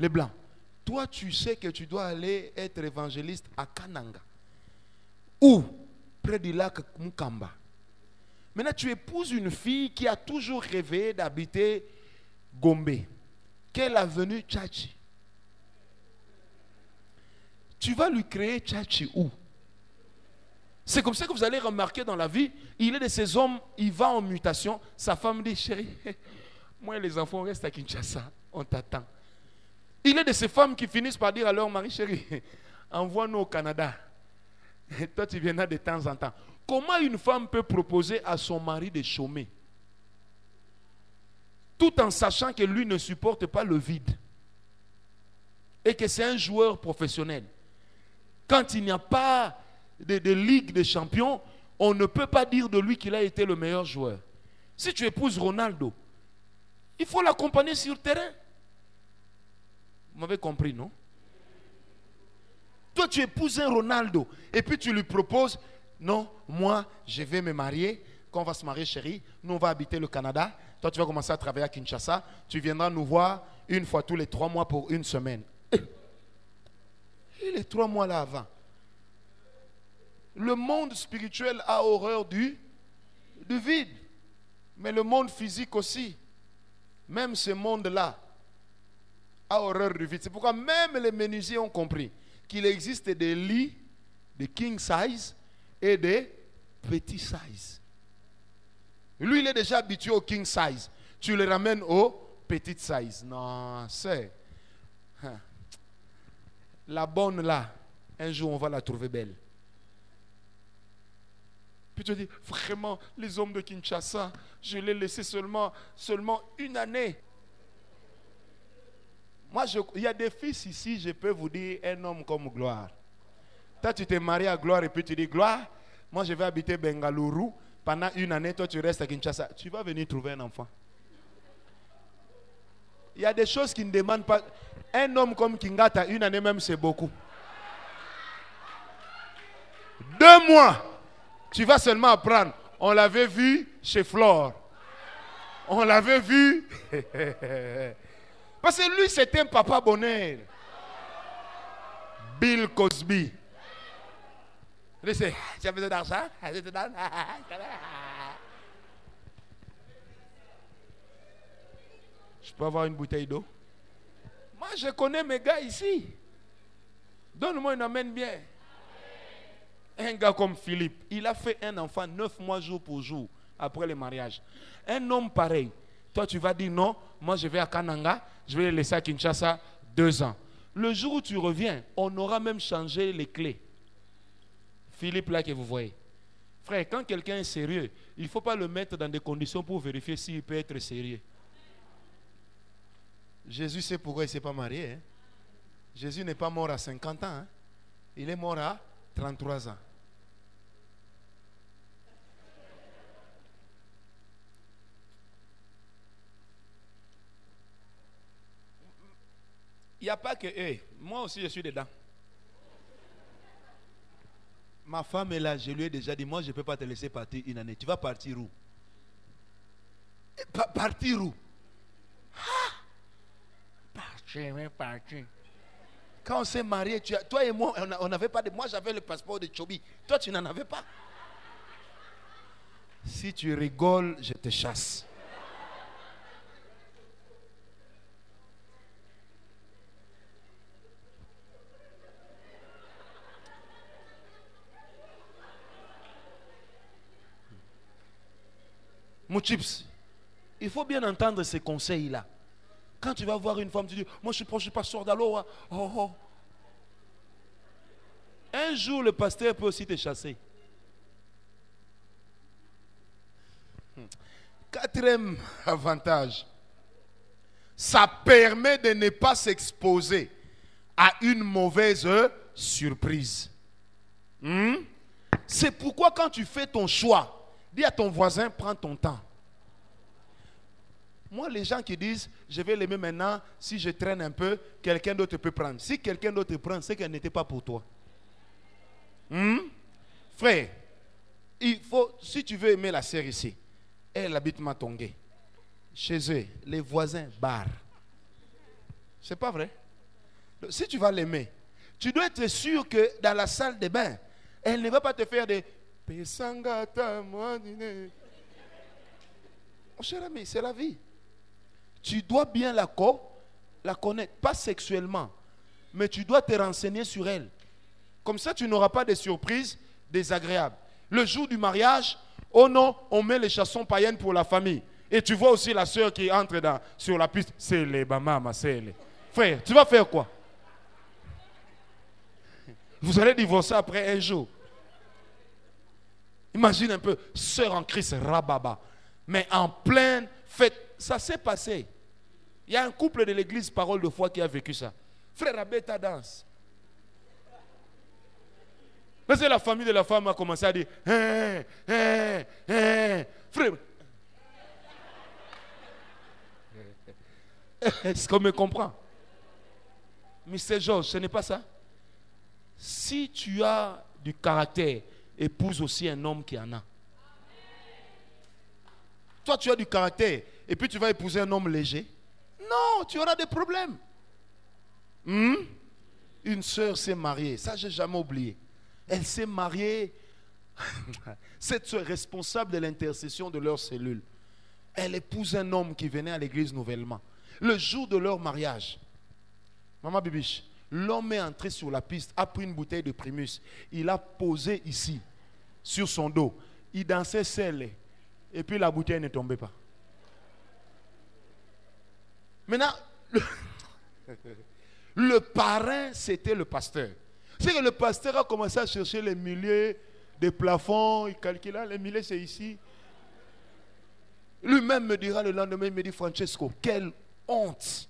Blancs. Toi, tu sais que tu dois aller être évangéliste à Kananga. Ou près du lac Mukamba. Maintenant, tu épouses une fille qui a toujours rêvé d'habiter Gombe. Quelle avenue Tchachi? Tu vas lui créer Tchachi où? C'est comme ça que vous allez remarquer dans la vie, il est de ces hommes, il va en mutation. Sa femme dit, chérie, moi et les enfants, on reste à Kinshasa, on t'attend. Il est de ces femmes qui finissent par dire à leur mari, chérie, envoie-nous au Canada. Et toi, tu viendras de temps en temps. Comment une femme peut proposer à son mari de chômer? Tout en sachant que lui ne supporte pas le vide. Et que c'est un joueur professionnel. Quand il n'y a pas de ligue de champions, on ne peut pas dire de lui qu'il a été le meilleur joueur. Si tu épouses Ronaldo, il faut l'accompagner sur le terrain. Vous m'avez compris, non? Toi, tu épouses un Ronaldo et puis tu lui proposes, non, moi, je vais me marier. Quand on va se marier, chérie, nous, on va habiter le Canada. Toi, tu vas commencer à travailler à Kinshasa. Tu viendras nous voir une fois tous les 3 mois pour une semaine. Et les 3 mois là avant. Le monde spirituel a horreur du vide. Mais le monde physique aussi. Même ce monde-là a horreur du vide. C'est pourquoi même les menuisiers ont compris qu'il existe des lits de king size et des petits size. Lui, il est déjà habitué au king size. Tu le ramènes au petit size. Non, c'est... La bonne là, un jour on va la trouver belle. Puis tu dis, vraiment, les hommes de Kinshasa, je les laissé seulement 1 année. Moi, il y a des fils ici, je peux vous dire, un homme comme Gloire. Toi, tu t'es marié à Gloire et puis tu dis, Gloire, moi je vais habiter Bengaluru. Pendant 1 année, toi tu restes à Kinshasa. Tu vas venir trouver un enfant. Il y a des choses qui ne demandent pas. Un homme comme Kingata, 1 année même, c'est beaucoup. 2 mois. Tu vas seulement apprendre. On l'avait vu chez Flore. On l'avait vu. Parce que lui, c'est un papa bonheur. Bill Cosby. Tu as besoin d'argent? Je peux avoir une bouteille d'eau? Moi, je connais mes gars ici. Donne-moi une amène bien. Un gars comme Philippe, il a fait un enfant 9 mois jour pour jour après le mariage. Un homme pareil, toi tu vas dire non, moi je vais à Kananga, je vais le laisser à Kinshasa 2 ans. Le jour où tu reviens, on aura même changé les clés. Philippe là que vous voyez. Frère, quand quelqu'un est sérieux, il ne faut pas le mettre dans des conditions pour vérifier s'il peut être sérieux. Jésus sait pourquoi il ne s'est pas marié. Hein? Jésus n'est pas mort à 50 ans. Hein? Il est mort à 33 ans. Il n'y a pas que... moi aussi, je suis dedans. Ma femme est là, je lui ai déjà dit, moi, je ne peux pas te laisser partir 1 année. Tu vas partir où? Partir où? Partir. Quand on s'est mariés, toi et moi, on n'avait pas de... Moi, j'avais le passeport de Chobi. Toi, tu n'en avais pas. Si tu rigoles, je te chasse. Mouchips, il faut bien entendre ces conseils-là. Quand tu vas voir une femme, tu dis, moi je suis proche du pasteur d'Aloa. Un jour, le pasteur peut aussi te chasser. 4e avantage, ça permet de ne pas s'exposer à une mauvaise surprise. C'est pourquoi quand tu fais ton choix, dis à ton voisin, prends ton temps. Moi, les gens qui disent, je vais l'aimer maintenant, si je traîne un peu, quelqu'un d'autre peut prendre. Si quelqu'un d'autre prend, c'est qu'elle n'était pas pour toi. Frère, il faut, si tu veux aimer la sœur ici, elle habite Matongé. Chez eux, les voisins barrent. C'est pas vrai? Si tu vas l'aimer, tu dois être sûr que dans la salle de bain, elle ne va pas te faire des Pesangata, mon cher ami, c'est la vie. Tu dois bien la connaître, pas sexuellement, mais tu dois te renseigner sur elle. Comme ça, tu n'auras pas de surprises désagréables. Le jour du mariage, oh non, on met les chansons païennes pour la famille. Et tu vois aussi la soeur qui entre sur la piste. C'est les bamama, c'est les. Frère, tu vas faire quoi? Vous allez divorcer après un jour. Imagine un peu, sœur en Christ, rababa. Mais en pleine fête, ça s'est passé. Il y a un couple de l'église Parole de Foi qui a vécu ça. Frère Abeta danse. Parce que la famille de la femme a commencé à dire frère. Est-ce qu'on me comprend? Mister Georges, ce n'est pas ça. Si tu as du caractère, épouse aussi un homme qui en a. Toi, tu as du caractère et puis tu vas épouser un homme léger. Non, tu auras des problèmes. Une sœur s'est mariée, ça j'ai jamais oublié. Elle s'est mariée, cette sœur responsable de l'intercession de leur cellule. Elle épouse un homme qui venait à l'église nouvellement. Le jour de leur mariage, Maman Bibiche, l'homme est entré sur la piste, a pris une bouteille de Primus, il a posé ici, sur son dos. Il dansait seul, et puis la bouteille ne tombait pas. Maintenant, le parrain, c'était le pasteur. C'est que le pasteur a commencé à chercher les milliers de plafonds, il calcula, les milliers c'est ici. Lui-même me dira le lendemain, il me dit, Francesco, quelle honte.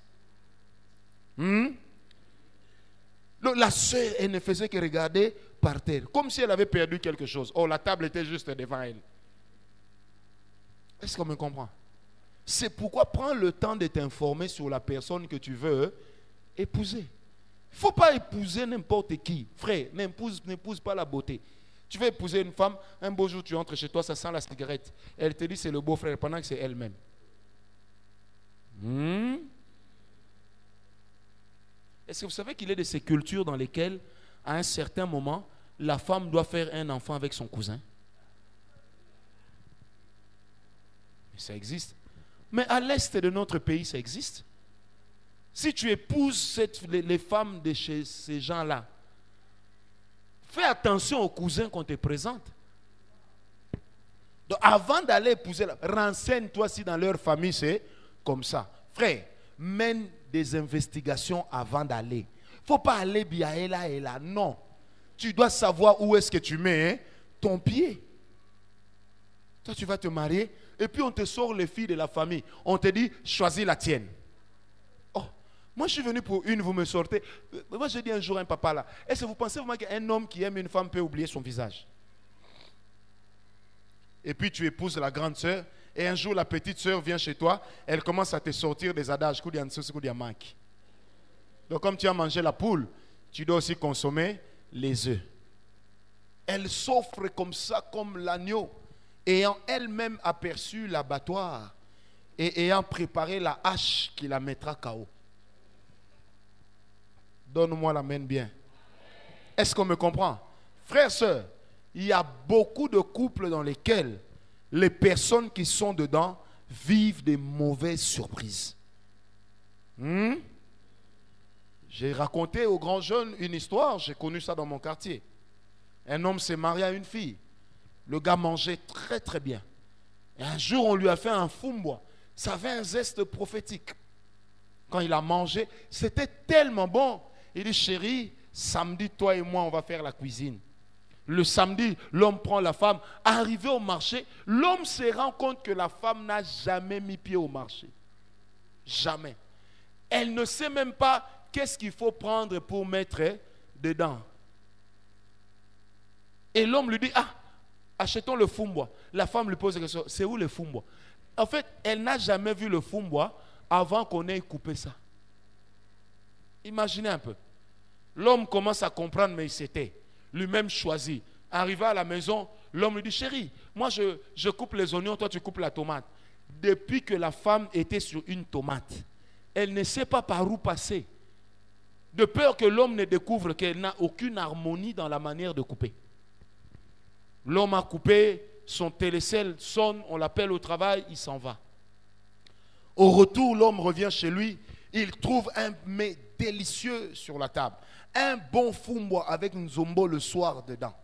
La sœur, elle ne faisait que regarder par terre, comme si elle avait perdu quelque chose. Oh, la table était juste devant elle. Est-ce qu'on me comprend? C'est pourquoi prends le temps de t'informer sur la personne que tu veux épouser. Il ne faut pas épouser n'importe qui. Frère, n'épouse pas la beauté. Tu veux épouser une femme, un beau jour tu entres chez toi, ça sent la cigarette. Elle te dit c'est le beau-frère pendant que c'est elle-même. Est-ce que vous savez qu'il y a de ces cultures dans lesquelles, à un certain moment, la femme doit faire un enfant avec son cousin? Ça existe. Mais à l'est de notre pays, ça existe. Si tu épouses les femmes de chez ces gens-là, fais attention aux cousins qu'on te présente. Donc avant d'aller épouser, renseigne-toi si dans leur famille c'est comme ça. Frère, mène des investigations avant d'aller. Il ne faut pas aller bien et là. Non. Tu dois savoir où est-ce que tu mets ton pied. Toi, tu vas te marier et puis on te sort les filles de la famille. On te dit, choisis la tienne. Oh, moi je suis venu pour une, vous me sortez. Moi j'ai dit un jour à un papa là, est-ce que vous pensez vraiment qu'un homme qui aime une femme peut oublier son visage? Et puis tu épouses la grande sœur. Et un jour, la petite sœur vient chez toi, elle commence à te sortir des adages. Donc, comme tu as mangé la poule, tu dois aussi consommer les œufs. Elle s'offre comme ça, comme l'agneau, ayant elle-même aperçu l'abattoir et ayant préparé la hache qui la mettra KO. Donne-moi la main bien. Est-ce qu'on me comprend? Frères, sœurs, il y a beaucoup de couples dans lesquels les personnes qui sont dedans vivent des mauvaises surprises. J'ai raconté aux grands jeunes une histoire, j'ai connu ça dans mon quartier. Un homme s'est marié à une fille. Le gars mangeait très très bien. Et un jour, on lui a fait un fumboa. Ça avait un zeste prophétique. Quand il a mangé, c'était tellement bon. Il dit, chérie, samedi, toi et moi, on va faire la cuisine. Le samedi, l'homme prend la femme. Arrivé au marché, l'homme se rend compte que la femme n'a jamais mis pied au marché. Jamais. Elle ne sait même pas qu'est-ce qu'il faut prendre pour mettre dedans. Et l'homme lui dit, achetons le fumboa. La femme lui pose la question, c'est où le fumboa? En fait, elle n'a jamais vu le fumbois avant qu'on ait coupé ça. Imaginez un peu. L'homme commence à comprendre, mais il s'était lui-même choisi. Arrivé à la maison, l'homme lui dit, chérie, moi je coupe les oignons, toi tu coupes la tomate. Depuis que la femme était sur une tomate, elle ne sait pas par où passer. De peur que l'homme ne découvre qu'elle n'a aucune harmonie dans la manière de couper. L'homme a coupé, son télécell sonne, on l'appelle au travail, il s'en va. Au retour, l'homme revient chez lui, il trouve un mets délicieux sur la table. Un bon fumbois avec une zombo le soir dedans.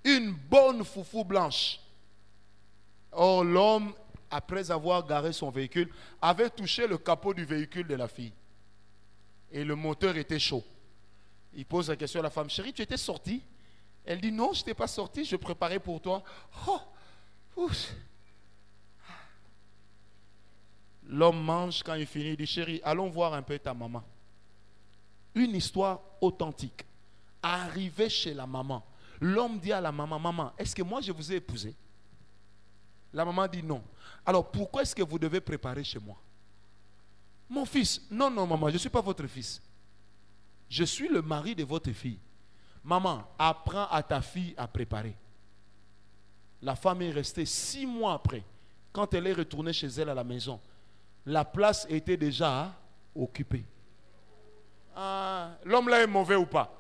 Une bonne foufou blanche. Oh, l'homme, après avoir garé son véhicule, avait touché le capot du véhicule de la fille. Et le moteur était chaud. Il pose la question à la femme, chérie, tu étais sortie? Elle dit, non, je n'étais pas sortie, je préparais pour toi. Oh, ouf. L'homme mange, quand il finit, il dit, chérie, allons voir un peu ta maman. Une histoire authentique. Arrivé chez la maman, l'homme dit à la maman, maman, est-ce que moi je vous ai épousé? La maman dit non. Alors pourquoi est-ce que vous devez préparer chez moi? Mon fils, non, non maman, je ne suis pas votre fils. Je suis le mari de votre fille. Maman, apprends à ta fille à préparer. La femme est restée 6 mois après. Quand elle est retournée chez elle à la maison, la place était déjà occupée. Ah, l'homme là est mauvais ou pas?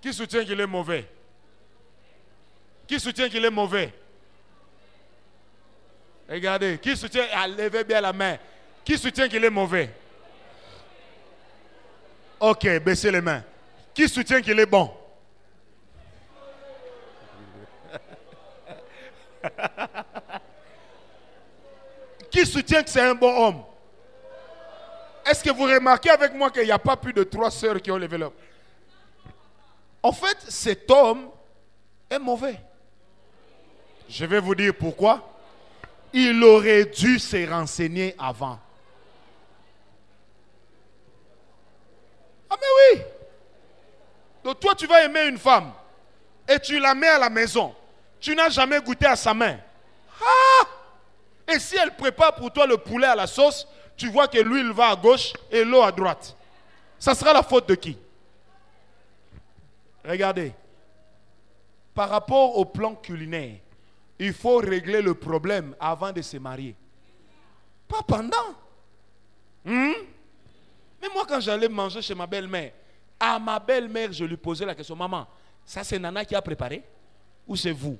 Qui soutient qu'il est mauvais? Qui soutient qu'il est mauvais? Regardez, qui soutient? Levez bien la main. Qui soutient qu'il est mauvais? Ok, baissez les mains. Qui soutient qu'il est bon? Qui soutient que c'est un bon homme? Est-ce que vous remarquez avec moi qu'il n'y a pas plus de 3 sœurs qui ont levé leur... En fait, cet homme est mauvais. Je vais vous dire pourquoi. Il aurait dû se renseigner avant. Ah mais oui. Donc toi tu vas aimer une femme et tu la mets à la maison. Tu n'as jamais goûté à sa main. Ah! Et si elle prépare pour toi le poulet à la sauce, tu vois que l'huile va à gauche et l'eau à droite. Ça sera la faute de qui? Regardez. Par rapport au plan culinaire, il faut régler le problème avant de se marier. Pas pendant. Mais moi, quand j'allais manger chez ma belle-mère, à ma belle-mère, je lui posais la question, maman, ça c'est Nana qui a préparé? Ou c'est vous?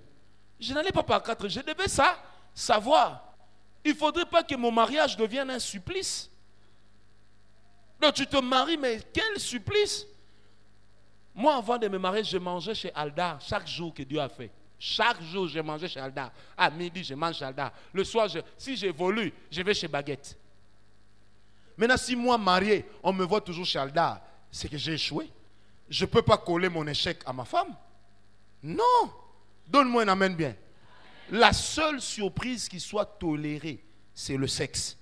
Je n'allais pas par 4, je devais ça savoir. Il ne faudrait pas que mon mariage devienne un supplice. Donc tu te maries, mais quel supplice? Moi, avant de me marier, je mangeais chez Alda chaque jour que Dieu a fait. Chaque jour, je mangeais chez Alda. À midi, je mange chez Alda. Le soir, si j'évolue, je vais chez Baguette. Maintenant, si moi, marié, on me voit toujours chez Alda, c'est que j'ai échoué. Je ne peux pas coller mon échec à ma femme. Non. Donne-moi un amen bien. La seule surprise qui soit tolérée, c'est le sexe.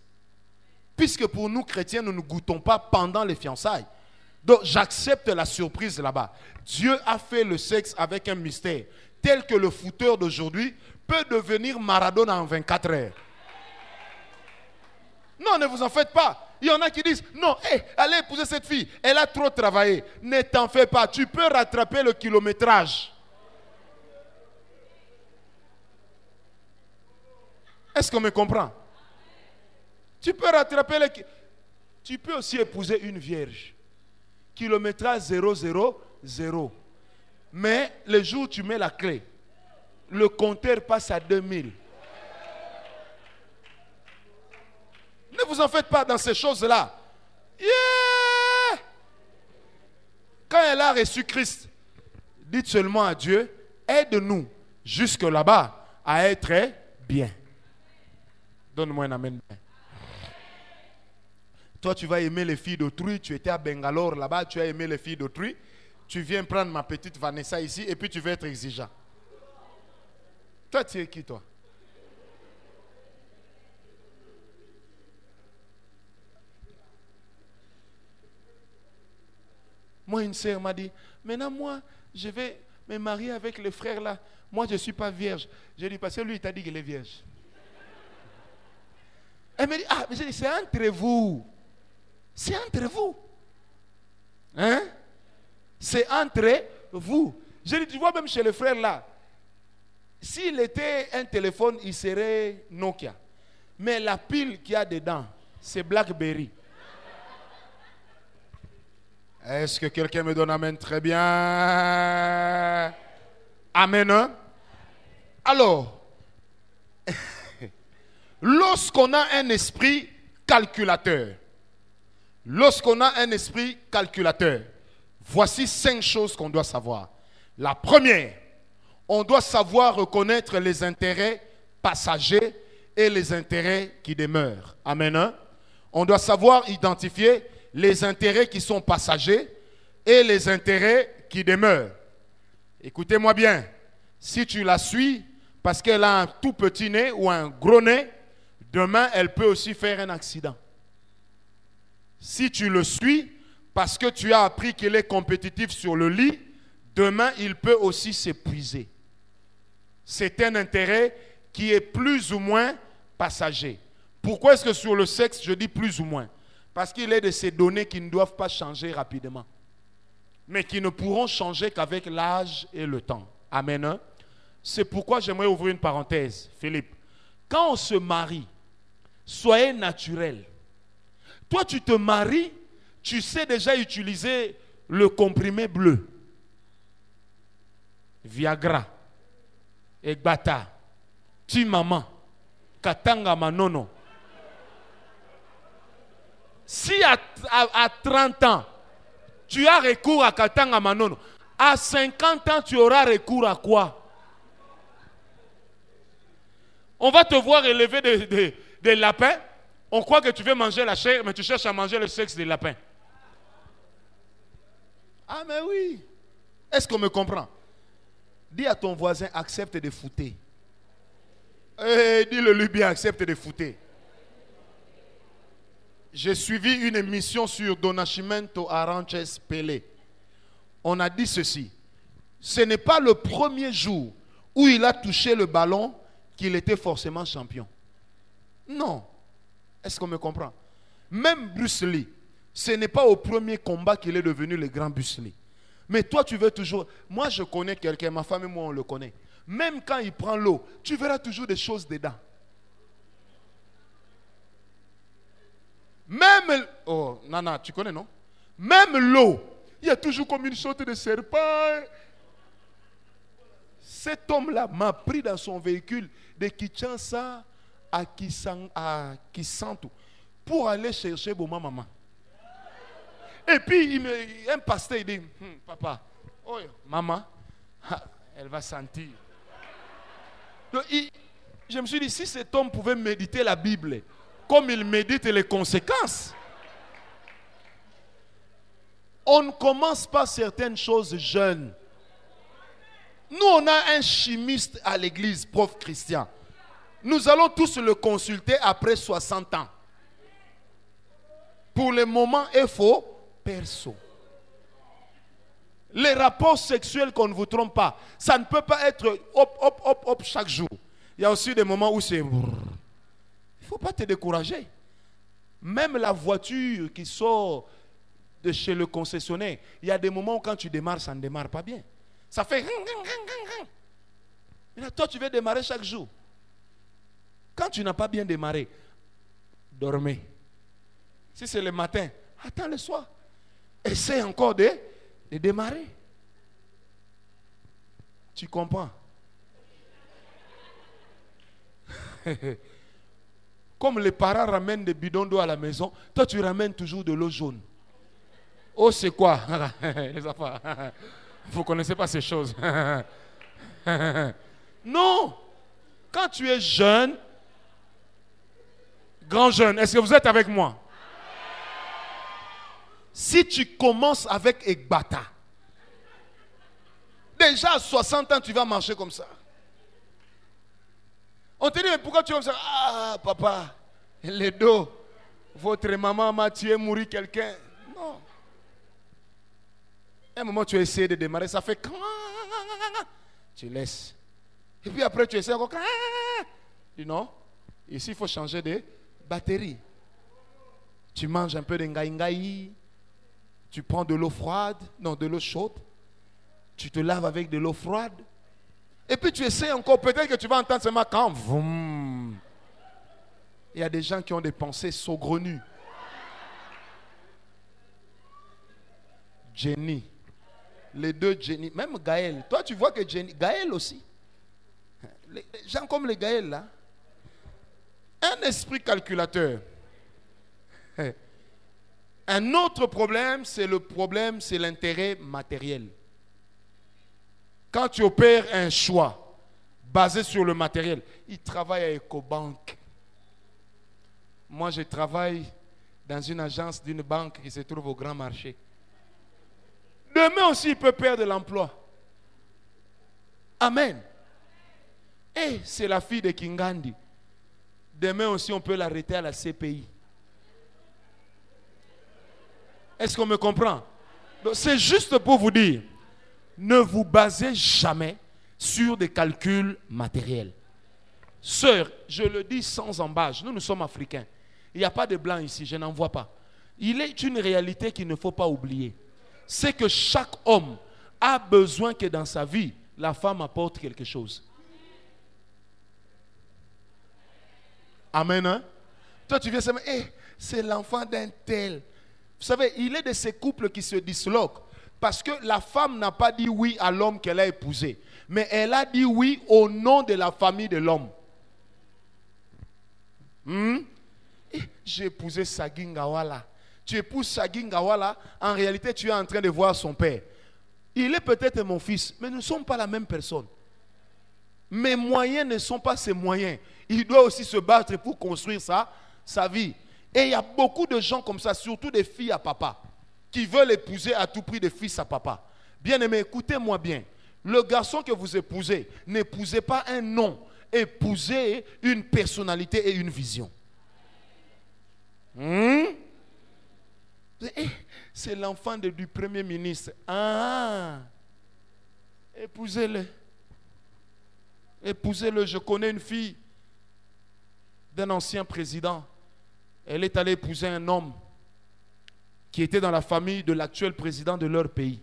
Puisque pour nous, chrétiens, nous ne goûtons pas pendant les fiançailles. Donc, j'accepte la surprise là-bas. Dieu a fait le sexe avec un mystère, tel que le footeur d'aujourd'hui peut devenir Maradona en 24 heures. Non, ne vous en faites pas. Il y en a qui disent, non, allez épouser cette fille, elle a trop travaillé. Ne t'en fais pas, tu peux rattraper le kilométrage. Est-ce qu'on me comprend? Tu peux rattraper le... Tu peux aussi épouser une vierge. Kilométrage 000. Mais le jour où tu mets la clé, le compteur passe à 2000. Ne vous en faites pas dans ces choses-là. Yeah! Quand elle a reçu Christ, dites seulement à Dieu, aide-nous jusque là-bas à être bien. Donne-moi un amen. Toi, tu vas aimer les filles d'autrui. Tu étais à Bangalore là-bas, tu as aimé les filles d'autrui. Tu viens prendre ma petite Vanessa ici et puis tu vas être exigeant. Toi, tu es qui, toi? Moi, une sœur m'a dit, maintenant, moi, je vais me marier avec le frère là. Moi, je ne suis pas vierge. J'ai dit, parce que lui, il t'a dit qu'il est vierge. Elle me dit, ah, mais j'ai dit, c'est entre vous. C'est entre vous. Hein? C'est entre vous. J'ai dit, tu vois, même chez le frère là, s'il était un téléphone, il serait Nokia. Mais la pile qu'il y a dedans, c'est BlackBerry. Est-ce que quelqu'un me donne amen? Très bien. Amen. Hein? Alors, lorsqu'on a un esprit calculateur, voici 5 choses qu'on doit savoir. La première, on doit savoir reconnaître les intérêts passagers et les intérêts qui demeurent. Amen. Hein? On doit savoir identifier les intérêts qui sont passagers et les intérêts qui demeurent. Écoutez-moi bien, si tu la suis parce qu'elle a un tout petit nez ou un gros nez, demain elle peut aussi faire un accident. Si tu le suis parce que tu as appris qu'il est compétitif sur le lit, demain il peut aussi s'épuiser. C'est un intérêt qui est plus ou moins passager. Pourquoi est-ce que sur le sexe je dis plus ou moins? Parce qu'il est de ces données qui ne doivent pas changer rapidement, mais qui ne pourront changer qu'avec l'âge et le temps. Amen. Hein? C'est pourquoi j'aimerais ouvrir une parenthèse, Philippe. Quand on se marie, soyez naturel. Toi, tu te maries, tu sais déjà utiliser le comprimé bleu. Viagra, Egbata, Timama, Katanga Manono. Si à 30 ans, tu as recours à Katanga Manono, à 50 ans, tu auras recours à quoi? On va te voir élever des lapins. On croit que tu veux manger la chair, mais tu cherches à manger le sexe des lapins. Ah, mais oui. Est-ce qu'on me comprend? Dis à ton voisin, accepte de fouter. Dis-le lui bien, accepte de fouter. J'ai suivi une émission sur Donacimento Aranches Pelé. On a dit ceci. Ce n'est pas le premier jour où il a touché le ballon qu'il était forcément champion. Non. Est-ce qu'on me comprend? Même Bruce Lee, ce n'est pas au premier combat qu'il est devenu le grand Bruce Lee. Mais toi, tu veux toujours... Moi, je connais quelqu'un, ma femme et moi, on le connaît. Même quand il prend l'eau, tu verras toujours des choses dedans. Même... Oh, Nana, tu connais, non? Même l'eau, il y a toujours comme une sorte de serpent. Cet homme-là m'a pris dans son véhicule de Kinshasa à Kisantu pour aller chercher Boma Maman. Et puis, un pasteur, il dit, papa, oh, maman, elle va sentir. Donc, je me suis dit, si cet homme pouvait méditer la Bible, comme il médite les conséquences, on ne commence pas certaines choses jeunes. Nous, on a un chimiste à l'église, prof Christian. Nous allons tous le consulter après 60 ans. Pour le moment, il faut perso. Les rapports sexuels qu'on ne vous trompe pas, ça ne peut pas être hop, hop, hop, hop chaque jour. Il y a aussi des moments où c'est... Il ne faut pas te décourager. Même la voiture qui sort de chez le concessionnaire, il y a des moments où quand tu démarres, ça ne démarre pas bien. Ça fait... Mais là, toi, tu veux démarrer chaque jour. Quand tu n'as pas bien démarré, dormez. Si c'est le matin, attends le soir. Essaie encore de démarrer. Tu comprends? Comme les parents ramènent des bidons d'eau à la maison, toi tu ramènes toujours de l'eau jaune. Oh, c'est quoi? Les enfants, vous ne connaissez pas ces choses. Non. Quand tu es jeune, grand jeune, est-ce que vous êtes avec moi? Si tu commences avec Egbata, déjà à 60 ans, tu vas marcher comme ça. On te dit, mais pourquoi tu es comme ça? Ah, papa, le dos, votre maman m'a tué, mouru quelqu'un. Non. À un moment, tu essaies de démarrer, ça fait... Tu laisses. Et puis après, tu essaies encore... Tu dis non, ici, il faut changer de batterie. Tu manges un peu de ngaï, tu prends de l'eau froide, non, de l'eau chaude, tu te laves avec de l'eau froide, et puis tu essaies encore, peut-être que tu vas entendre seulement quand, vroom. Il y a des gens qui ont des pensées saugrenues. Jenny, les deux Jenny, même Gaël, toi tu vois que Jenny, Gaël aussi, les gens comme les Gaël là, un esprit calculateur. Un autre problème, c'est l'intérêt matériel. Quand tu opères un choix basé sur le matériel, il travaille à EcoBank. Moi, je travaille dans une agence d'une banque qui se trouve au Grand Marché. Demain aussi, il peut perdre l'emploi. Amen. Et c'est la fille de Kingandi. Demain aussi, on peut l'arrêter à la CPI. Est-ce qu'on me comprend? C'est juste pour vous dire, ne vous basez jamais sur des calculs matériels. Sœur, je le dis sans embâche, nous sommes africains. Il n'y a pas de blanc ici, je n'en vois pas. Il est une réalité qu'il ne faut pas oublier. C'est que chaque homme a besoin que dans sa vie, la femme apporte quelque chose. Amen. Hein? Toi, tu viens se dire, hey, c'est l'enfant d'un tel. Vous savez, il est de ces couples qui se disloquent parce que la femme n'a pas dit oui à l'homme qu'elle a épousé, mais elle a dit oui au nom de la famille de l'homme. J'ai épousé Sagui Ngawala. Tu épouses Sagui Ngawala, en réalité tu es en train de voir son père. Il est peut-être mon fils, mais nous ne sommes pas la même personne. Mes moyens ne sont pas ses moyens. Il doit aussi se battre pour construire sa vie. Et il y a beaucoup de gens comme ça, surtout des filles à papa, qui veulent épouser à tout prix des fils à papa. Bien-aimés, écoutez-moi bien. Le garçon que vous épousez, n'épousez pas un nom. Épousez une personnalité et une vision. C'est l'enfant du premier ministre. Épousez-le. Épousez-le. Je connais une fille d'un ancien président. Elle est allée épouser un homme qui était dans la famille de l'actuel président de leur pays.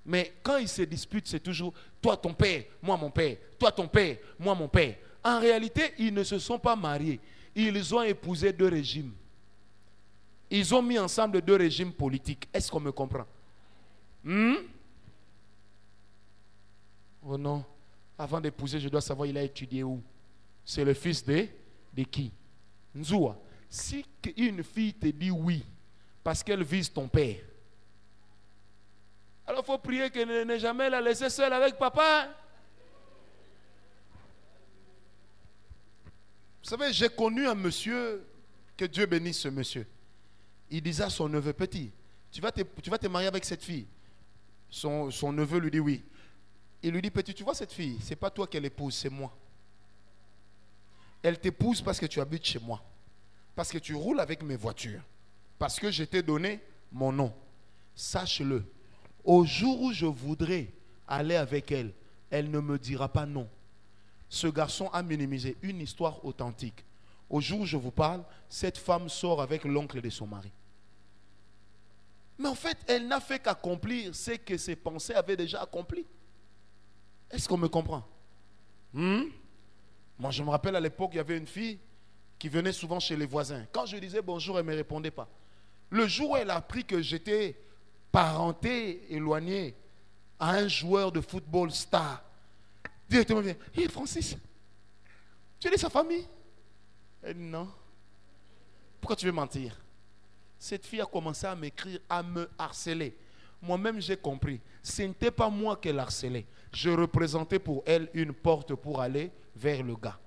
Mais quand ils se disputent, c'est toujours toi ton père, moi mon père, toi ton père, moi mon père. En réalité, ils ne se sont pas mariés. Ils ont épousé deux régimes. Ils ont mis ensemble deux régimes politiques. Est-ce qu'on me comprend? Oh non. Avant d'épouser, je dois savoir il a étudié où. C'est le fils de qui? Nzoua. Si une fille te dit oui, parce qu'elle vise ton père, alors il faut prier qu'elle n'ait jamais la laisser seule avec papa. Vous savez, j'ai connu un monsieur, que Dieu bénisse ce monsieur. Il disait à son neveu, petit, tu vas te marier avec cette fille. Son neveu lui dit oui. Il lui dit, petit, tu vois cette fille, ce n'est pas toi qu'elle épouse, c'est moi. Elle t'épouse parce que tu habites chez moi. Parce que tu roules avec mes voitures. Parce que je t'ai donné mon nom. Sache-le. Au jour où je voudrais aller avec elle, elle ne me dira pas non. Ce garçon a minimisé une histoire authentique. Au jour où je vous parle, cette femme sort avec l'oncle de son mari. Mais en fait, elle n'a fait qu'accomplir ce que ses pensées avaient déjà accompli. Est-ce qu'on me comprend? Moi, je me rappelle à l'époque, il y avait une fille qui venait souvent chez les voisins. Quand je disais bonjour, elle ne me répondait pas. Le jour où elle a appris que j'étais parenté éloigné à un joueur de football star, directement vient, hey Francis, tu es de sa famille? Elle dit non. Pourquoi tu veux mentir? Cette fille a commencé à m'écrire, à me harceler. Moi-même, j'ai compris. Ce n'était pas moi qu'elle harcelait. Je représentais pour elle une porte pour aller vers le gars.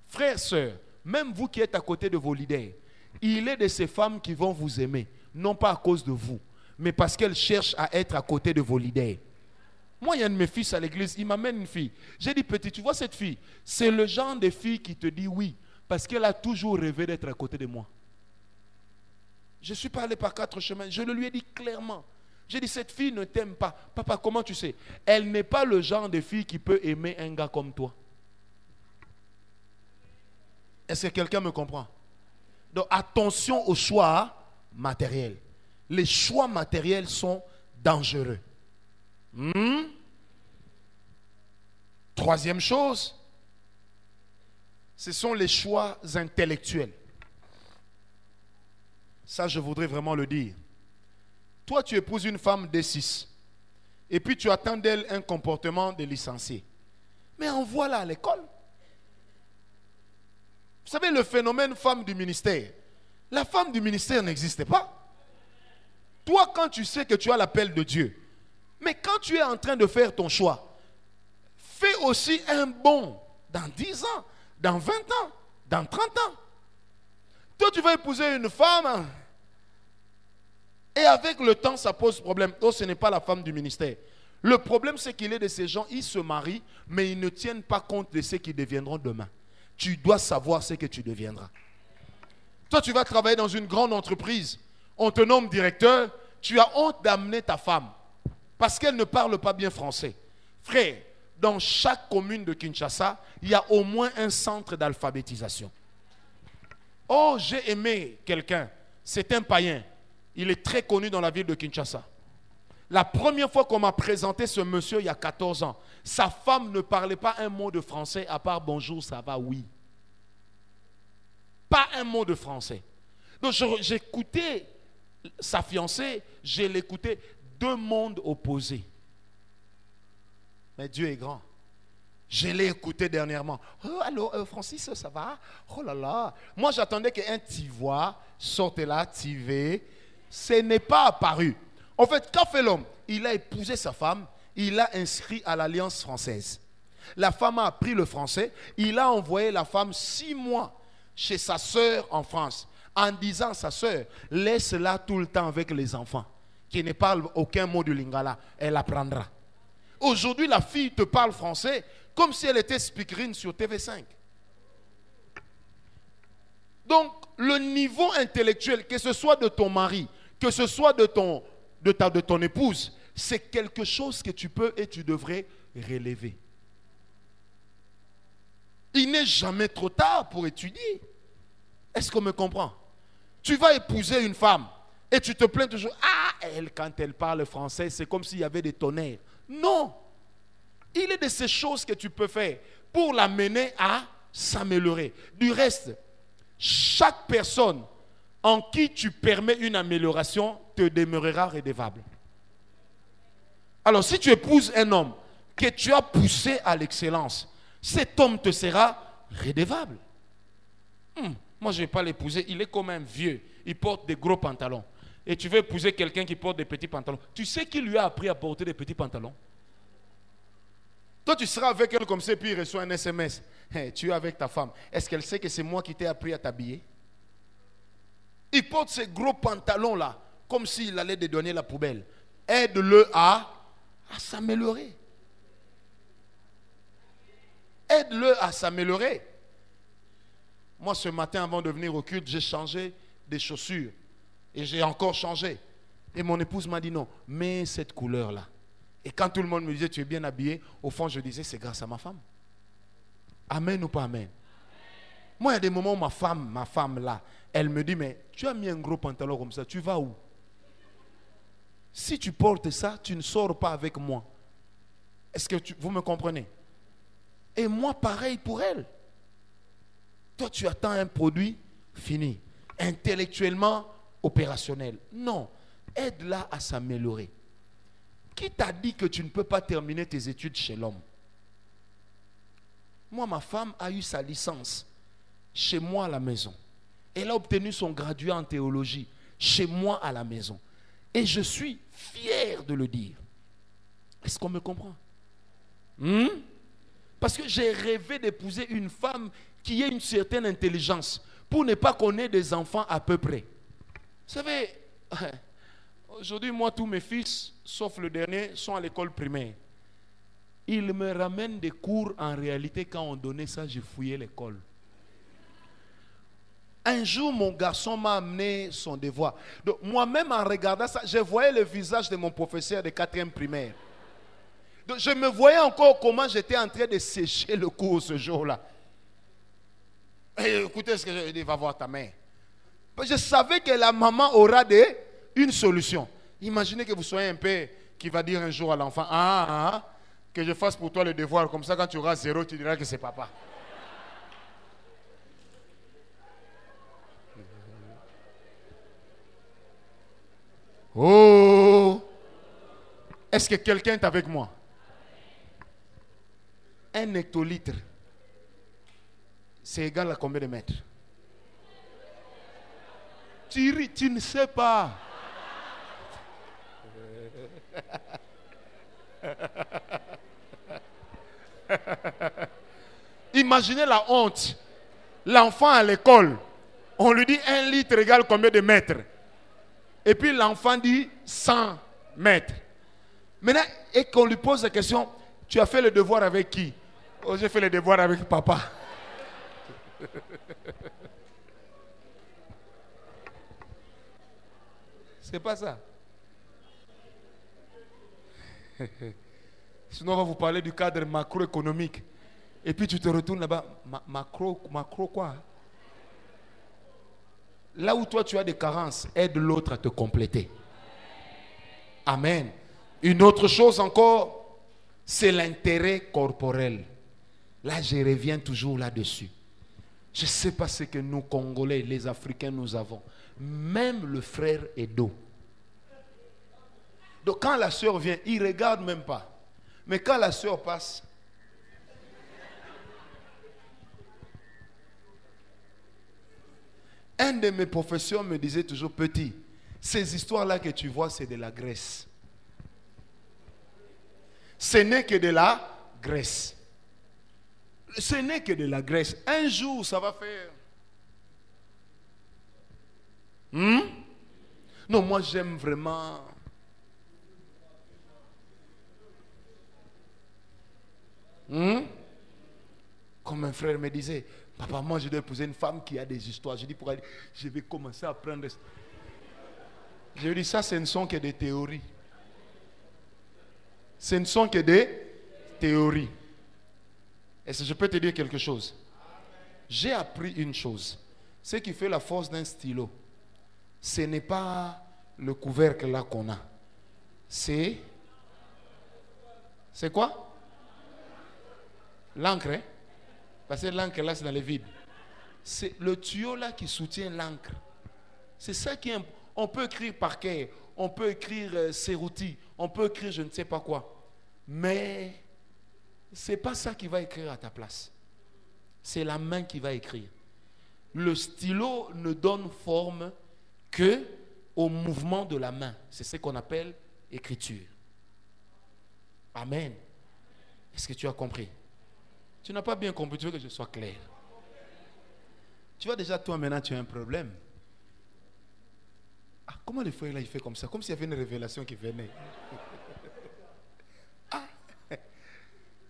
Frères, sœurs, même vous qui êtes à côté de vos leaders, il est de ces femmes qui vont vous aimer, non pas à cause de vous, mais parce qu'elles cherchent à être à côté de vos leaders. Moi, il y a un de mes fils à l'église, il m'amène une fille. J'ai dit, petit, tu vois cette fille? C'est le genre de fille qui te dit oui, parce qu'elle a toujours rêvé d'être à côté de moi. Je suis pas allé par 4 chemins, je le lui ai dit clairement. J'ai dit, cette fille ne t'aime pas. Papa, comment tu sais? Elle n'est pas le genre de fille qui peut aimer un gars comme toi. Est-ce que quelqu'un me comprend? Donc attention aux choix matériels. Les choix matériels sont dangereux. Troisième chose, ce sont les choix intellectuels. Ça, je voudrais vraiment le dire. Toi, tu épouses une femme D6 et puis tu attends d'elle un comportement de licencié. Mais envoie-la à l'école. Vous savez, le phénomène femme du ministère. La femme du ministère n'existe pas. Toi, quand tu sais que tu as l'appel de Dieu, mais quand tu es en train de faire ton choix, fais aussi un bond dans 10 ans, dans 20 ans, dans 30 ans. Toi, tu vas épouser une femme et avec le temps, ça pose problème. Oh, ce n'est pas la femme du ministère. Le problème, c'est qu'il est de ces gens, ils se marient, mais ils ne tiennent pas compte de ce qu'ils deviendront demain. Tu dois savoir ce que tu deviendras. Toi, tu vas travailler dans une grande entreprise. On te nomme directeur. Tu as honte d'amener ta femme parce qu'elle ne parle pas bien français. Frère, dans chaque commune de Kinshasa, il y a au moins un centre d'alphabétisation. Oh, j'ai aimé quelqu'un. C'est un païen. Il est très connu dans la ville de Kinshasa. La première fois qu'on m'a présenté ce monsieur, il y a 14 ans, sa femme ne parlait pas un mot de français à part bonjour, ça va, oui. Pas un mot de français. Donc j'écoutais sa fiancée, je l'écoutais, deux mondes opposés. Mais Dieu est grand. Je l'ai écouté dernièrement. Oh, allô, Francis, ça va? Oh là là. Moi, j'attendais qu'un Tivois sorte là, Tivé. Ce n'est pas apparu. En fait, qu'a fait l'homme? Il a épousé sa femme, il l'a inscrit à l'Alliance française. La femme a appris le français, il a envoyé la femme 6 mois chez sa sœur en France, en disant à sa sœur, laisse-la tout le temps avec les enfants, qui ne parlent aucun mot du lingala, elle apprendra. Aujourd'hui, la fille te parle français comme si elle était speakerine sur TV5. Donc, le niveau intellectuel, que ce soit de ton mari, que ce soit de ton épouse, c'est quelque chose que tu peux et tu devrais relever. Il n'est jamais trop tard pour étudier. Est-ce qu'on me comprend? Tu vas épouser une femme et tu te plains toujours. Ah, elle, quand elle parle français, c'est comme s'il y avait des tonnerres. Non. Il est de ces choses que tu peux faire pour l'amener à s'améliorer. Du reste, chaque personne en qui tu permets une amélioration te demeurera redevable. Alors, si tu épouses un homme que tu as poussé à l'excellence, cet homme te sera redevable. Moi, je ne vais pas l'épouser. Il est comme un vieux. Il porte des gros pantalons. Et tu veux épouser quelqu'un qui porte des petits pantalons. Tu sais qui lui a appris à porter des petits pantalons? Toi, tu seras avec elle comme ça, puis il reçoit un SMS. Hey, tu es avec ta femme. Est-ce qu'elle sait que c'est moi qui t'ai appris à t'habiller? Il porte ces gros pantalons-là, comme s'il allait dédouaner la poubelle. Aide-le à s'améliorer. Aide-le à s'améliorer. Moi, ce matin, avant de venir au culte, j'ai changé des chaussures. Et j'ai encore changé. Et mon épouse m'a dit non, mets cette couleur-là. Et quand tout le monde me disait, tu es bien habillé, au fond, je disais, c'est grâce à ma femme. Amen ou pas amen? Moi, il y a des moments où ma femme là, elle me dit, mais tu as mis un gros pantalon comme ça, tu vas où? Si tu portes ça, tu ne sors pas avec moi. Est-ce que vous me comprenez? Et moi, pareil pour elle. Toi, tu attends un produit fini, intellectuellement opérationnel. Non, aide-la à s'améliorer. Qui t'a dit que tu ne peux pas terminer tes études chez l'homme? Moi, ma femme a eu sa licence chez moi à la maison. Elle a obtenu son graduat en théologie chez moi à la maison. Et je suis fier de le dire. Est-ce qu'on me comprend? Parce que j'ai rêvé d'épouser une femme qui ait une certaine intelligence pour ne pas qu'on ait des enfants à peu près. Vous savez, aujourd'hui, moi, tous mes fils, sauf le dernier, sont à l'école primaire. Ils me ramènent des cours. En réalité, quand on donnait ça, j'ai fouillé l'école. Un jour, mon garçon m'a amené son devoir. Donc, moi-même, en regardant ça, je voyais le visage de mon professeur de 4e primaire. Donc, je me voyais encore comment j'étais en train de sécher le cours ce jour-là. Et écoutez ce que je dis, va voir ta mère. Je savais que la maman aura une solution. Imaginez que vous soyez un père qui va dire un jour à l'enfant, que je fasse pour toi le devoir. Comme ça, quand tu auras 0, tu diras que c'est papa. Oh! Est-ce que quelqu'un est avec moi? 1 hectolitre, c'est égal à combien de mètres? Tu ne sais pas. Imaginez la honte. L'enfant à l'école, on lui dit 1 litre égale combien de mètres? Et puis l'enfant dit 100 mètres. Maintenant, et qu'on lui pose la question, tu as fait le devoir avec qui? Oh, j'ai fait le devoir avec papa. C'est pas ça. Sinon, on va vous parler du cadre macroéconomique. Et puis tu te retournes là-bas. Macro quoi? Là où toi tu as des carences, aide l'autre à te compléter. Amen. Une autre chose encore, c'est l'intérêt corporel. Là, je reviens toujours là-dessus. Je ne sais pas ce que nous, Congolais, les Africains, nous avons. Même le frère est dos. Donc quand la soeur vient, il ne regarde même pas. Mais quand la soeur passe, un de mes professeurs me disait toujours, petit, ces histoires-là que tu vois, c'est de la graisse. Ce n'est que de la graisse. Ce n'est que de la graisse. Un jour, ça va faire. Non, moi j'aime vraiment. Comme un frère me disait, papa, moi je dois épouser une femme qui a des histoires. Je dis, pour aller, je vais commencer à apprendre. Je lui dis, ça ce ne sont que des théories. Ce ne sont que des théories. Est-ce que je peux te dire quelque chose? J'ai appris une chose. Ce qui fait la force d'un stylo, ce n'est pas le couvercle là qu'on a. C'est quoi? L'encre, hein? Parce que l'encre là c'est dans le vide. C'est le tuyau là qui soutient l'encre. C'est ça qui est. On peut écrire Parker, on peut écrire Cerruti, on peut écrire je ne sais pas quoi. Mais ce n'est pas ça qui va écrire à ta place. C'est la main qui va écrire. Le stylo ne donne forme que au mouvement de la main. C'est ce qu'on appelle écriture. Amen. Est-ce que tu as compris? Tu n'as pas bien compris, tu veux que je sois clair. Tu vois déjà, toi maintenant, tu as un problème. Ah, comment le frère là, il fait comme ça? Comme s'il y avait une révélation qui venait. Ah,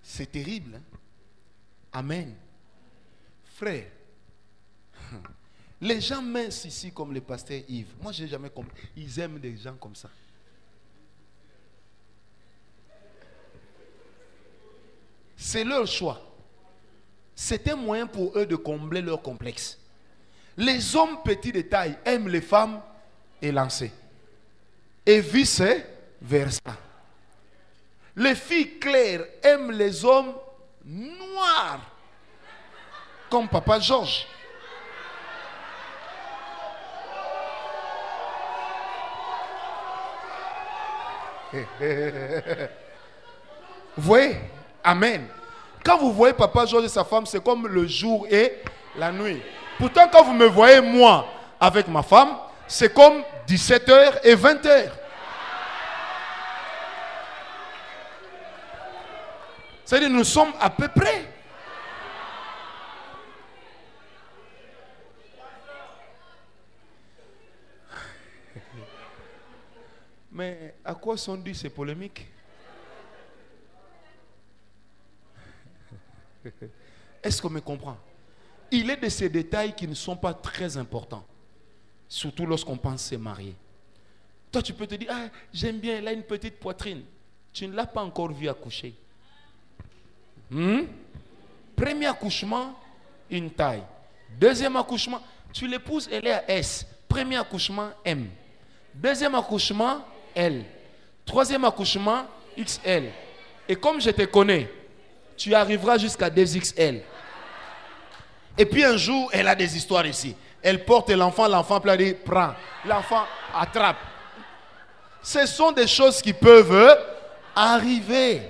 c'est terrible. Hein? Amen. Frère, les gens minces ici comme le pasteur Yves, moi je n'ai jamais compris. Ils aiment des gens comme ça. C'est leur choix. C'est un moyen pour eux de combler leur complexe. Les hommes petits de taille aiment les femmes élancées. Et vice versa. Les filles claires aiment les hommes noirs. Comme Papa Georges. Vous voyez? Amen. Quand vous voyez Papa Georges et sa femme, c'est comme le jour et la nuit. Pourtant, quand vous me voyez, moi, avec ma femme, c'est comme 17h et 20h. C'est-à-dire, nous sommes à peu près. Mais à quoi sont dues ces polémiques? Est-ce qu'on me comprend? Il est de ces détails qui ne sont pas très importants. Surtout lorsqu'on pense se marier. Toi, tu peux te dire, ah, j'aime bien, elle a une petite poitrine. Tu ne l'as pas encore vu accoucher. Premier accouchement, une taille. Deuxième accouchement, tu l'épouses, elle est à S. Premier accouchement, M. Deuxième accouchement, L. Troisième accouchement, XL. Et comme je te connais, tu arriveras jusqu'à 2XL. Et puis un jour, elle a des histoires ici. Elle porte l'enfant, l'enfant peut dire, prends. L'enfant attrape. Ce sont des choses qui peuvent arriver.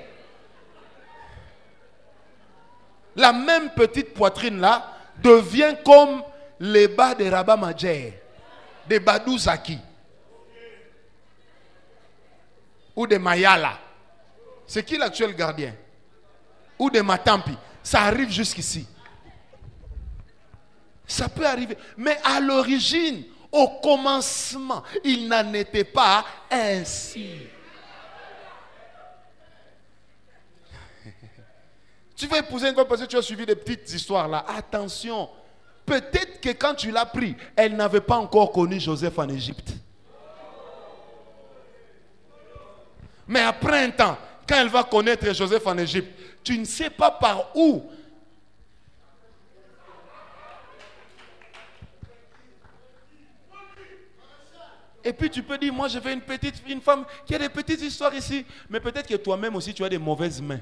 La même petite poitrine là devient comme les bas de Rabat Madjer, des Badou Zaki ou de Mayala. C'est qui l'actuel gardien? Ou de Matampi. Ça arrive jusqu'ici. Ça peut arriver. Mais à l'origine, au commencement, il n'en était pas ainsi. Tu vas épouser une femme parce que tu as suivi des petites histoires là. Attention. Peut-être que quand tu l'as pris, elle n'avait pas encore connu Joseph en Égypte. Mais après un temps, quand elle va connaître Joseph en Égypte, tu ne sais pas par où. Et puis tu peux dire, moi je veux une femme qui a des petites histoires ici. Mais peut-être que toi-même aussi tu as des mauvaises mains.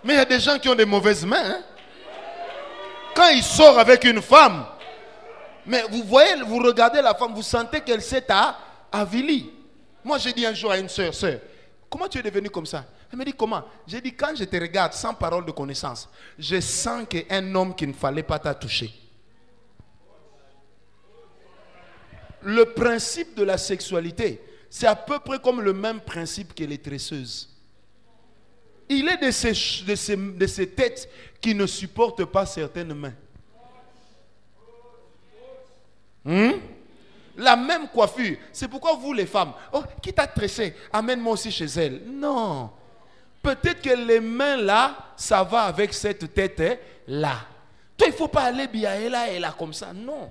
Mais il y a des gens qui ont des mauvaises mains. Hein? Quand il sort avec une femme, mais vous voyez, vous regardez la femme, vous sentez qu'elle s'est avilie. Moi j'ai dit un jour à une soeur, comment tu es devenue comme ça? Elle me dit comment? J'ai dit quand je te regarde sans parole de connaissance, je sens qu'il y a un homme qui ne fallait pas toucher. Le principe de la sexualité, c'est à peu près comme le même principe que les tresseuses. Il est de ces têtes qui ne supportent pas certaines mains. La même coiffure. C'est pourquoi vous les femmes, qui t'a tressé? Amène-moi aussi chez elle. Non. Peut-être que les mains là, ça va avec cette tête là. Toi, il ne faut pas aller bien et là comme ça. Non.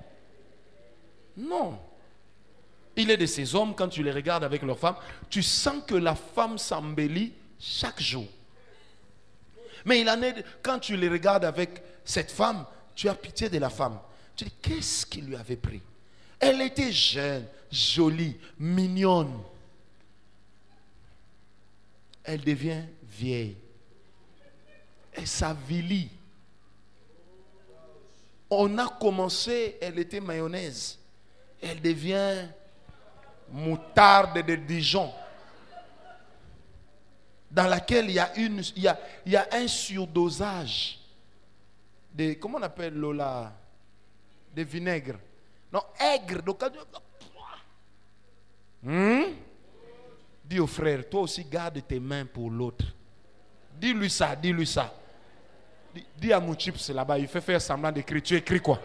Non. Il est de ces hommes, quand tu les regardes avec leurs femmes, tu sens que la femme s'embellit chaque jour. Mais il en est, quand tu les regardes avec cette femme, tu as pitié de la femme. Tu dis, qu'est-ce qui lui avait pris? Elle était jeune, jolie, mignonne. Elle devient vieille. Elle s'avilit. On a commencé, elle était mayonnaise. Elle devient moutarde de Dijon. Dans laquelle il y a un surdosage de, comment on appelle Lola, de vinaigre. Non, aigre. Donc, dis au frère, toi aussi garde tes mains pour l'autre. Dis-lui ça, dis-lui ça. Dis à mon chips là-bas, il fait faire semblant d'écrire. Tu écris quoi?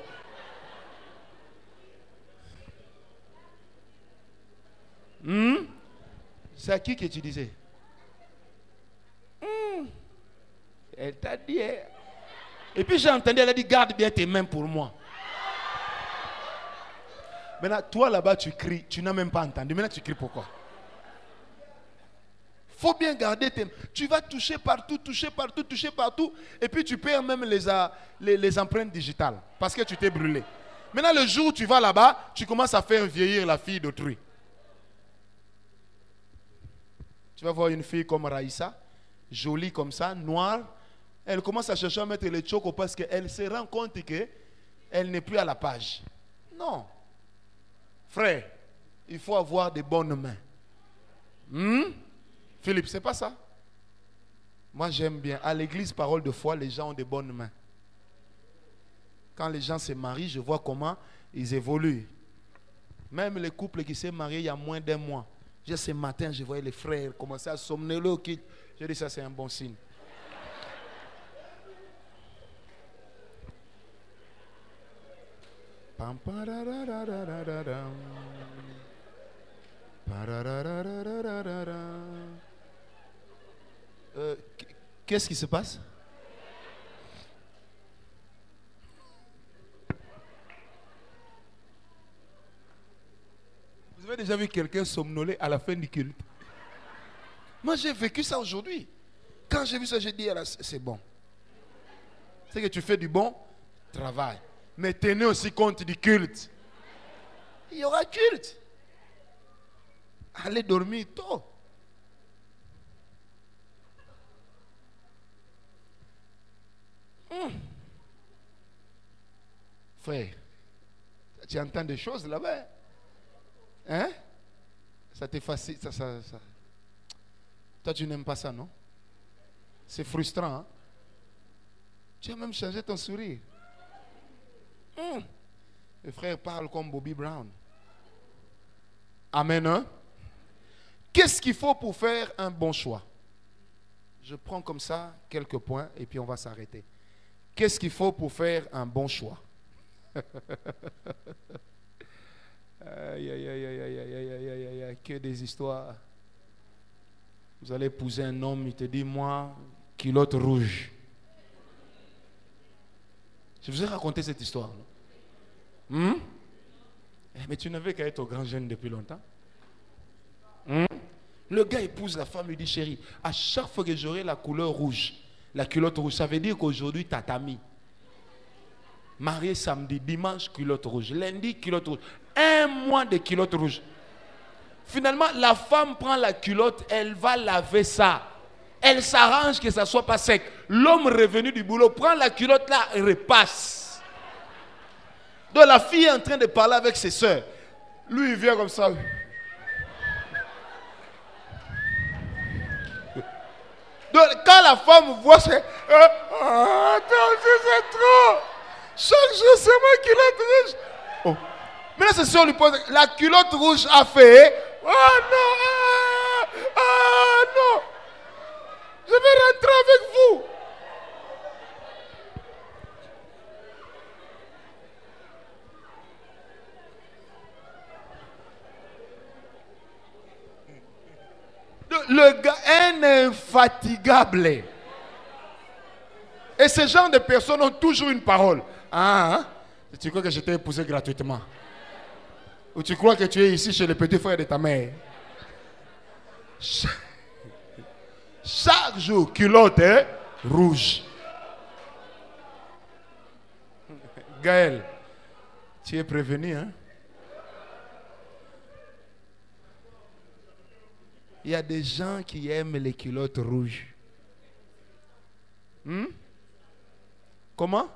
C'est à qui que tu disais? Elle t'a dit. Et puis j'ai entendu, elle a dit, garde bien tes mains pour moi. Maintenant, toi là-bas, tu cries, tu n'as même pas entendu. Maintenant, tu cries pourquoi? Faut bien garder tes mains. Tu vas toucher partout, toucher partout, toucher partout. Et puis tu perds même les empreintes digitales. Parce que tu t'es brûlé. Maintenant, le jour où tu vas là-bas, tu commences à faire vieillir la fille d'autrui. Tu vas voir une fille comme Raïssa, jolie comme ça, noire. Elle commence à chercher à mettre les chocos parce qu'elle se rend compte qu'elle n'est plus à la page. Non. Frère, il faut avoir des bonnes mains. Philippe, c'est pas ça? Moi, j'aime bien. À l'église, parole de foi, les gens ont des bonnes mains. Quand les gens se marient, je vois comment ils évoluent. Même les couples qui s'est mariés il y a moins d'un mois. Ce matin, je voyais les frères commencer à somnoler au kit. Je dis, ça, c'est un bon signe. Qu'est-ce qui se passe? Vous avez déjà vu quelqu'un somnoler à la fin du culte? Moi, j'ai vécu ça aujourd'hui. Quand j'ai vu ça, j'ai dit, c'est bon. C'est que tu fais du bon travail. Mais tenez aussi compte du culte. Il y aura culte. Allez dormir tôt. Frère, tu entends des choses là-bas? Hein? Ça te fascine. Ça. Toi, tu n'aimes pas ça, non? C'est frustrant. Hein? Tu as même changé ton sourire. Le frère parle comme Bobby Brown. Amen. Hein? Qu'est-ce qu'il faut pour faire un bon choix? Je prends comme ça quelques points et puis on va s'arrêter. Qu'est-ce qu'il faut pour faire un bon choix? Aïe, aïe, aïe, aïe, aïe, aïe, aïe, aïe, aïe, que des histoires. Vous allez épouser un homme, il te dit, moi, culotte rouge. Je vous ai raconté cette histoire. Mais tu n'avais qu'à être au grand jeune depuis longtemps. Le gars épouse la femme, lui dit, chérie, à chaque fois que j'aurai la couleur rouge, la culotte rouge, ça veut dire qu'aujourd'hui, tatami. Marié samedi, dimanche, culotte rouge. Lundi, culotte rouge. 1 mois de culotte rouge. Finalement, la femme prend la culotte, elle va laver ça. Elle s'arrange que ça ne soit pas sec. L'homme revenu du boulot prend la culotte là et repasse. Donc la fille est en train de parler avec ses soeurs. Lui, il vient comme ça. Donc quand la femme voit, c'est... attends, c'est trop. Chaque jour, c'est ma culotte rouge. Oh. Maintenant, c'est sûr, on lui pose... La culotte rouge a fait... Oh non! Ah non! Je vais rentrer avec vous. Le gars est infatigable. Et ce genre de personnes ont toujours une parole. Ah, hein? Tu crois que je t'ai épousé gratuitement? Ou tu crois que tu es ici chez le petit frère de ta mère? Chaque jour, culotte rouge. Gaël, tu es prévenu, hein? Il y a des gens qui aiment les culottes rouges. Comment?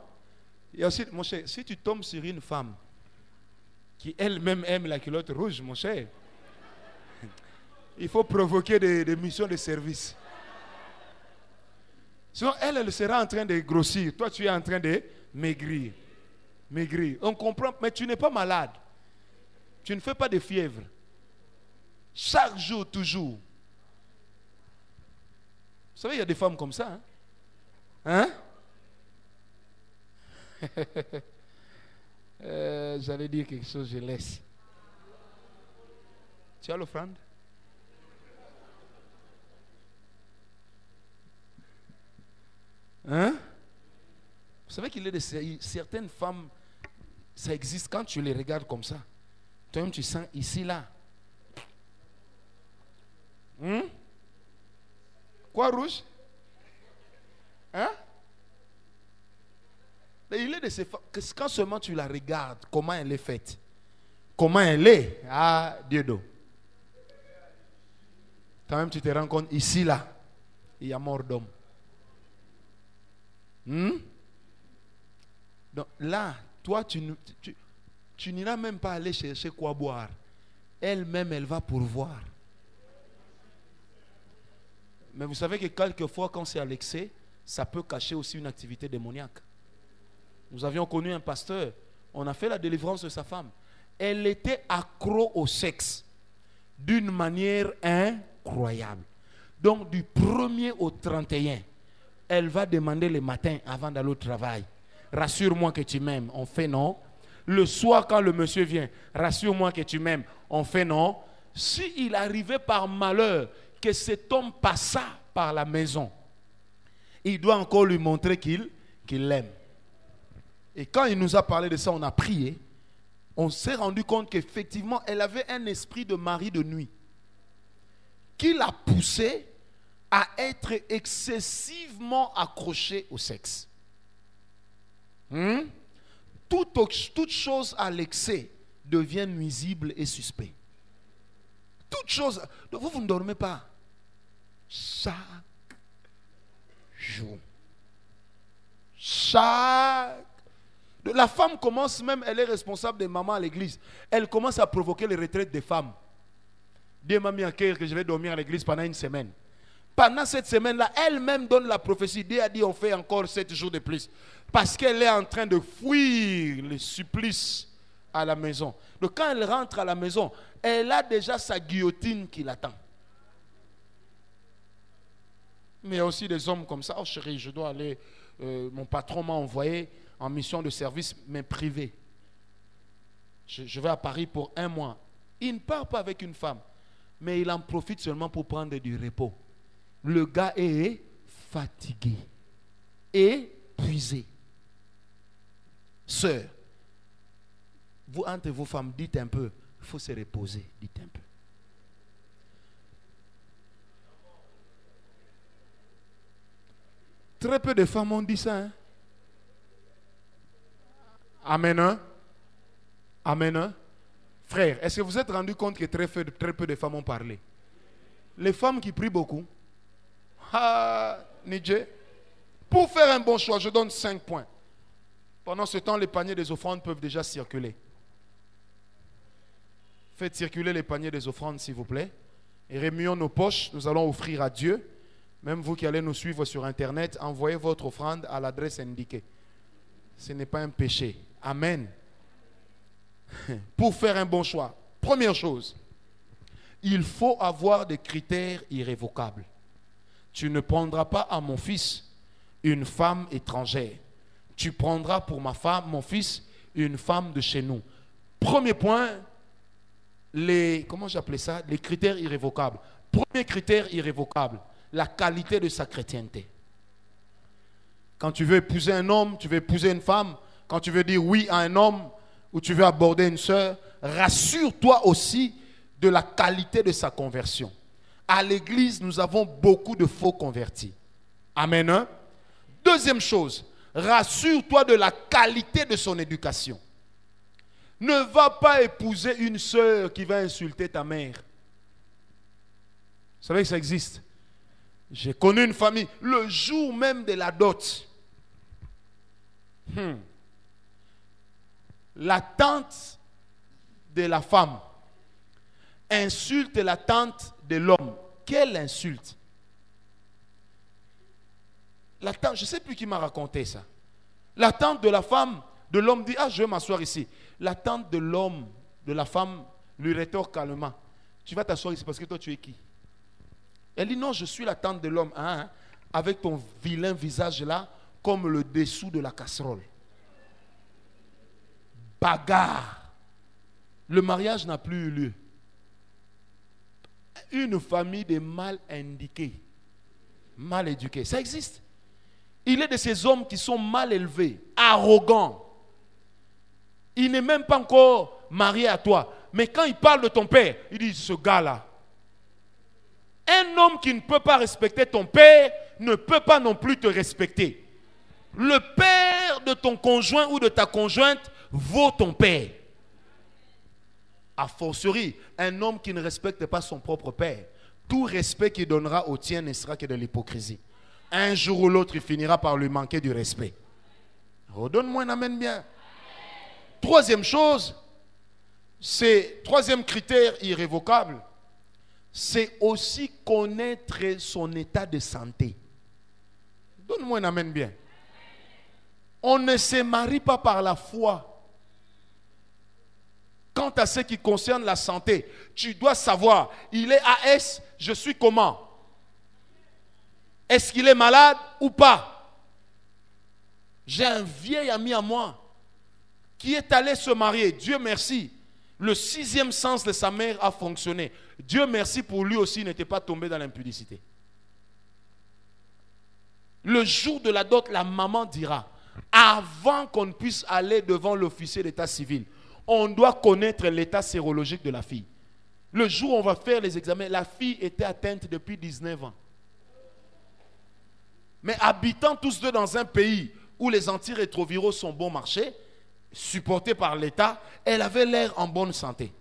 Il y a aussi, mon cher, si tu tombes sur une femme qui elle-même aime la culotte rouge, mon cher, il faut provoquer des missions de service. Sinon, elle sera en train de grossir. Toi, tu es en train de maigrir. Maigrir. On comprend, mais tu n'es pas malade. Tu ne fais pas de fièvre. Chaque jour, toujours. Vous savez, il y a des femmes comme ça. Hein? J'allais dire quelque chose, je laisse. Tu as l'offrande? Hein? Vous savez qu'il y a certaines femmes, ça existe quand tu les regardes comme ça. Toi-même, tu sens ici, là. Quoi, rouge? Hein? Il est de ces femmes, quand seulement tu la regardes, comment elle est faite, comment elle est, ah, Dieu d'eau. Toi-même, tu te rends compte, ici, là, il y a mort d'homme. Donc là, toi, tu n'iras même pas aller chercher quoi boire. Elle-même, elle va pourvoir. Mais vous savez que quelquefois, quand c'est à l'excès, ça peut cacher aussi une activité démoniaque. Nous avions connu un pasteur, on a fait la délivrance de sa femme. Elle était accro au sexe d'une manière incroyable. Donc du 1er au 31, elle va demander le matin avant d'aller au travail. Rassure-moi que tu m'aimes. On fait non. Le soir quand le monsieur vient, rassure-moi que tu m'aimes. On fait non. S'il arrivait par malheur que cet homme passa par la maison, il doit encore lui montrer qu'il l'aime. Et quand il nous a parlé de ça, on a prié. On s'est rendu compte qu'effectivement, elle avait un esprit de mari de nuit qui l'a poussée à être excessivement accrochée au sexe. toute chose à l'excès devient nuisible et suspect. Toute chose. Vous ne dormez pas. Chaque jour. La femme commence même, elle est responsable des mamans à l'église. Elle commence à provoquer les retraites des femmes. Dieu m'a mis à cœur que je vais dormir à l'église pendant une semaine. Pendant cette semaine-là, elle-même donne la prophétie. Dieu a dit on fait encore 7 jours de plus. Parce qu'elle est en train de fuir les supplices à la maison. Donc quand elle rentre à la maison, elle a déjà sa guillotine qui l'attend. Mais il y a aussi des hommes comme ça. Oh chérie, je dois aller. Mon patron m'a envoyé en mission de service, mais privé. Je vais à Paris pour 1 mois. Il ne part pas avec une femme, mais il en profite seulement pour prendre du repos. Le gars est fatigué, épuisé. Sœur, vous entre vos femmes, dites un peu, il faut se reposer, dites un peu. Très peu de femmes ont dit ça. Hein? Amen. Hein? Amen. Hein? Frère, est-ce que vous êtes rendu compte que très peu de femmes ont parlé? Les femmes qui prient beaucoup. Ah, Nidje. Pour faire un bon choix, je donne 5 points. Pendant ce temps, les paniers des offrandes peuvent déjà circuler. Faites circuler les paniers des offrandes, s'il vous plaît. Et remuons nos poches, nous allons offrir à Dieu. Même vous qui allez nous suivre sur Internet, envoyez votre offrande à l'adresse indiquée. Ce n'est pas un péché. Amen. Pour faire un bon choix, première chose, il faut avoir des critères irrévocables. Tu ne prendras pas à mon fils une femme étrangère. Tu prendras pour ma femme, mon fils, une femme de chez nous. Premier point, comment j'appelais ça? Les critères irrévocables. Premier critère irrévocable, la qualité de sa chrétienté. Quand tu veux épouser un homme, tu veux épouser une femme, quand tu veux dire oui à un homme ou tu veux aborder une sœur, rassure-toi aussi de la qualité de sa conversion. À l'église, nous avons beaucoup de faux convertis. Amen. Hein? Deuxième chose, rassure-toi de la qualité de son éducation. Ne va pas épouser une sœur qui va insulter ta mère. Vous savez que ça existe. J'ai connu une famille, le jour même de la dot. La tante de la femme insulte la tante de l'homme. Quelle insulte! La tante, je ne sais plus qui m'a raconté ça. La tante de la femme, de l'homme dit, ah, je vais m'asseoir ici. La tante de l'homme, de la femme, lui rétorque calmement. Tu vas t'asseoir ici parce que toi, tu es qui? Elle dit, non, je suis la tante de l'homme. Hein, avec ton vilain visage là, comme le dessous de la casserole. Bagarre. Le mariage n'a plus eu lieu. Une famille de mal indiqués, mal éduqués. Ça existe. Il est de ces hommes qui sont mal élevés, arrogants. Il n'est même pas encore marié à toi. Mais quand il parle de ton père, il dit, ce gars-là. Un homme qui ne peut pas respecter ton père ne peut pas non plus te respecter. Le père de ton conjoint ou de ta conjointe vaut ton père. A fortiori, un homme qui ne respecte pas son propre père, tout respect qu'il donnera au tien ne sera que de l'hypocrisie. Un jour ou l'autre, il finira par lui manquer du respect. Redonne-moi un amen bien. Troisième chose, troisième critère irrévocable, c'est aussi connaître son état de santé. Donne-moi un amen bien. On ne se marie pas par la foi. Quant à ce qui concerne la santé, tu dois savoir, il est AS, je suis comment? Est-ce qu'il est malade ou pas? J'ai un vieil ami à moi qui est allé se marier. Dieu merci. Le 6e sens de sa mère a fonctionné. Dieu merci pour lui aussi, il n'était pas tombé dans l'impudicité. Le jour de la dot, la maman dira, avant qu'on puisse aller devant l'officier d'état civil, on doit connaître l'état sérologique de la fille. Le jour où on va faire les examens, la fille était atteinte depuis 19 ans. Mais habitant tous deux dans un pays où les antirétroviraux sont bon marché, supportée par l'État, elle avait l'air en bonne santé.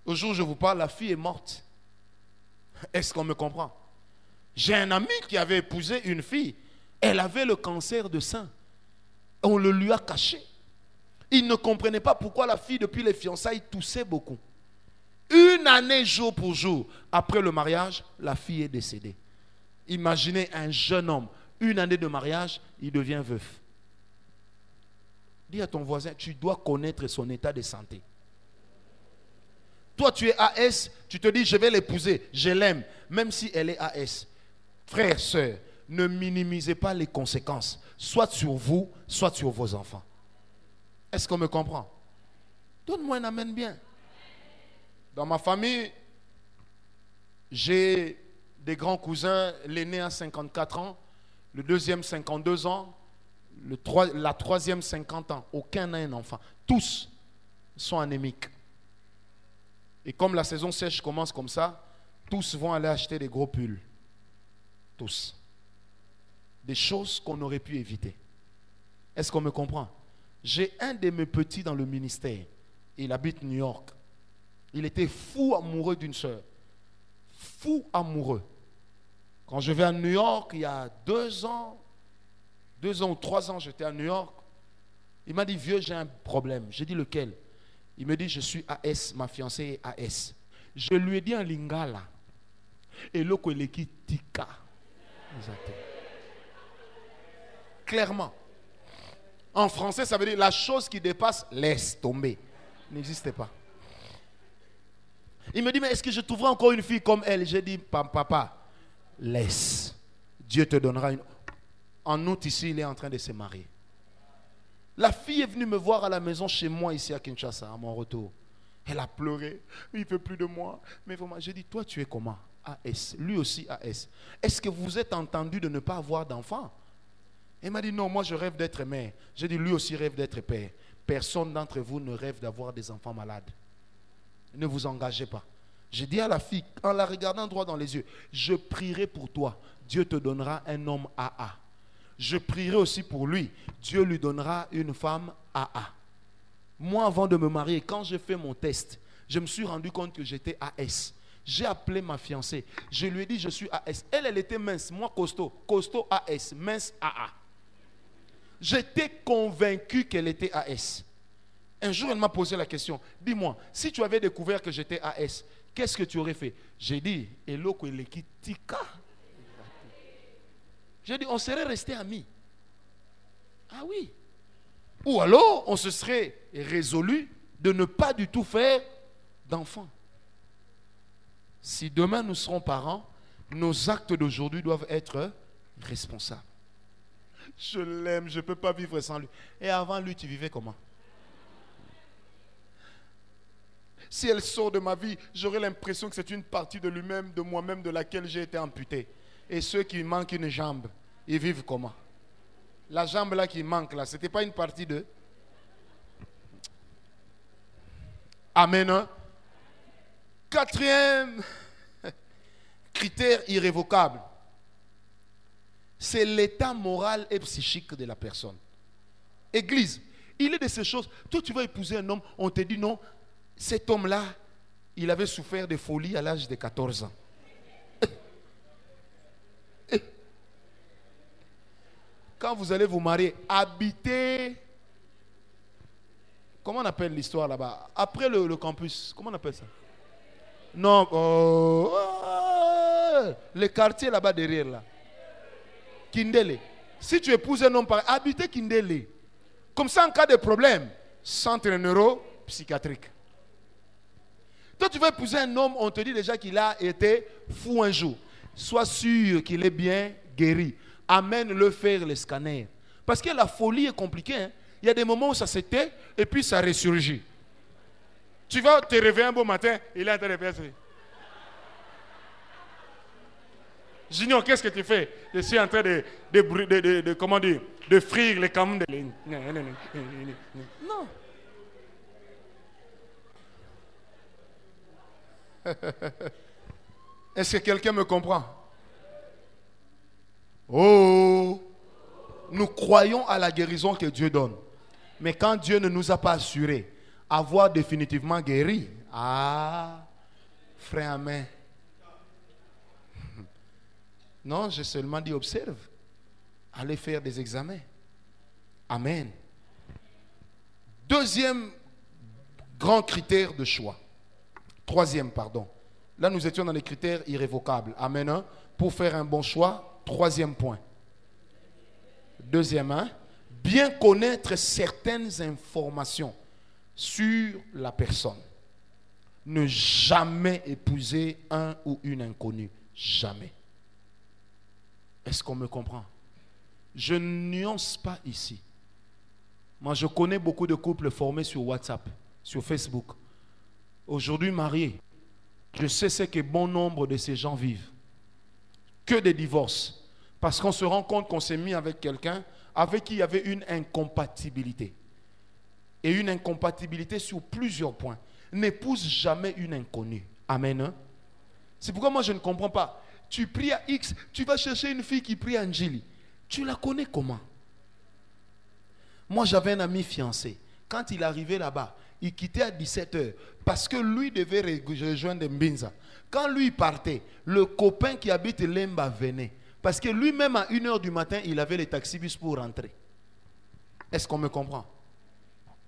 Au jour où je vous parle, la fille est morte. Est-ce qu'on me comprend? J'ai un ami qui avait épousé une fille. Elle avait le cancer de sein. On le lui a caché. Il ne comprenait pas pourquoi la fille, depuis les fiançailles, toussait beaucoup. Une année, jour pour jour, après le mariage, la fille est décédée. Imaginez un jeune homme, une année de mariage, il devient veuf. Dis à ton voisin, tu dois connaître son état de santé. Toi, tu es AS, tu te dis, je vais l'épouser, je l'aime, même si elle est AS. Frères, sœurs, ne minimisez pas les conséquences, soit sur vous, soit sur vos enfants. Est-ce qu'on me comprend? Donne-moi un amen bien. Dans ma famille, j'ai des grands cousins, l'aîné a 54 ans, le deuxième 52 ans, la troisième 50 ans. Aucun n'a un enfant. Tous sont anémiques. Et comme la saison sèche commence comme ça, tous vont aller acheter des gros pulls. Tous. Des choses qu'on aurait pu éviter. Est-ce qu'on me comprend? J'ai un de mes petits dans le ministère. Il habite New York. Il était fou amoureux d'une sœur. Fou amoureux. Quand je vais à New York, il y a 2 ans ou 3 ans, j'étais à New York. Il m'a dit, vieux, j'ai un problème. J'ai dit, lequel? Il me dit, je suis AS, ma fiancée est AS. Je lui ai dit en lingala. Et l'autre, il est qui tika. Exactement. Clairement. En français, ça veut dire la chose qui dépasse, laisse tomber. N'existait pas. Il me dit, mais est-ce que je trouverai encore une fille comme elle? J'ai dit, papa, laisse. Dieu te donnera une... En août, ici, il est en train de se marier. La fille est venue me voir à la maison chez moi, ici à Kinshasa, à mon retour. Elle a pleuré. Il ne veut plus de moi. Mais vraiment, j'ai dit, toi, tu es comment? AS. Lui aussi AS. Est-ce que vous êtes entendu de ne pas avoir d'enfant? Il m'a dit, non, moi, je rêve d'être mère. J'ai dit, lui aussi rêve d'être père. Personne d'entre vous ne rêve d'avoir des enfants malades. Ne vous engagez pas. J'ai dit à la fille, en la regardant droit dans les yeux, je prierai pour toi. Dieu te donnera un homme AA. Je prierai aussi pour lui. Dieu lui donnera une femme AA. Moi, avant de me marier, quand j'ai fait mon test, je me suis rendu compte que j'étais AS. J'ai appelé ma fiancée. Je lui ai dit, je suis AS. Elle était mince. Moi, costaud. Costaud AS. Mince AA. J'étais convaincu qu'elle était AS. Un jour, elle m'a posé la question. Dis-moi, si tu avais découvert que j'étais AS, qu'est-ce que tu aurais fait? J'ai dit, Eloko Eleki Tika. J'ai dit, on serait restés amis. Ah oui. Ou alors, on se serait résolu de ne pas du tout faire d'enfants. Si demain nous serons parents, nos actes d'aujourd'hui doivent être responsables. Je l'aime, je ne peux pas vivre sans lui. Et avant lui, tu vivais comment? Si elle sort de ma vie, j'aurai l'impression que c'est une partie de lui-même, de moi-même, de laquelle j'ai été amputé. Et ceux qui manquent une jambe, ils vivent comment? La jambe là qui manque là, ce n'était pas une partie de... Amen. Hein? 4e critère irrévocable, c'est l'état moral et psychique de la personne. Église, il est de ces choses. Toi, tu vas épouser un homme, on te dit non, cet homme-là, il avait souffert de folie à l'âge de 14 ans. Quand vous allez vous marier, habitez. Comment on appelle l'histoire là-bas? Après le campus, comment on appelle ça? Non, le quartier là-bas derrière là. Kindele. Si tu épouses un homme pareil, habitez Kindele. Comme ça, en cas de problème, centre neuro-psychiatrique. Toi, tu vas épouser un homme, on te dit déjà qu'il a été fou un jour. Sois sûr qu'il est bien guéri. Amène-le faire le scanner. Parce que la folie est compliquée. Hein? Il y a des moments où ça s'était et puis ça ressurgit. Tu vas te réveiller un beau matin, il est en train de faire ça. Junior, qu'est-ce que tu fais? Je suis en train comment dire, de frire les camons de... Non. Est-ce que quelqu'un me comprend? Oh, nous croyons à la guérison que Dieu donne. Mais quand Dieu ne nous a pas assuré avoir définitivement guéri, ah, frère, amen. Non, j'ai seulement dit observe. Allez faire des examens. Amen. Deuxième grand critère de choix. Troisième, pardon. Là, nous étions dans les critères irrévocables. Amen. Hein? Pour faire un bon choix, troisième point. Deuxième, hein? Bien connaître certaines informations sur la personne. Ne jamais épouser un ou une inconnue. Jamais. Est-ce qu'on me comprend? Je ne nuance pas ici. Moi, je connais beaucoup de couples formés sur WhatsApp, sur Facebook. Aujourd'hui mariés. Je sais ce que bon nombre de ces gens vivent. Que des divorces. Parce qu'on se rend compte qu'on s'est mis avec quelqu'un avec qui il y avait une incompatibilité. Et une incompatibilité sur plusieurs points. N'épouse jamais une inconnue. Amen. Hein? C'est pourquoi moi je ne comprends pas. Tu pries à X, tu vas chercher une fille qui prie à Angélie. Tu la connais comment? Moi j'avais un ami fiancé. Quand il arrivait là-bas, il quittait à 17h parce que lui devait rejoindre Mbinza. Quand lui partait, le copain qui habite Lemba venait. Parce que lui-même à 1h du matin, il avait les taxibus pour rentrer. Est-ce qu'on me comprend?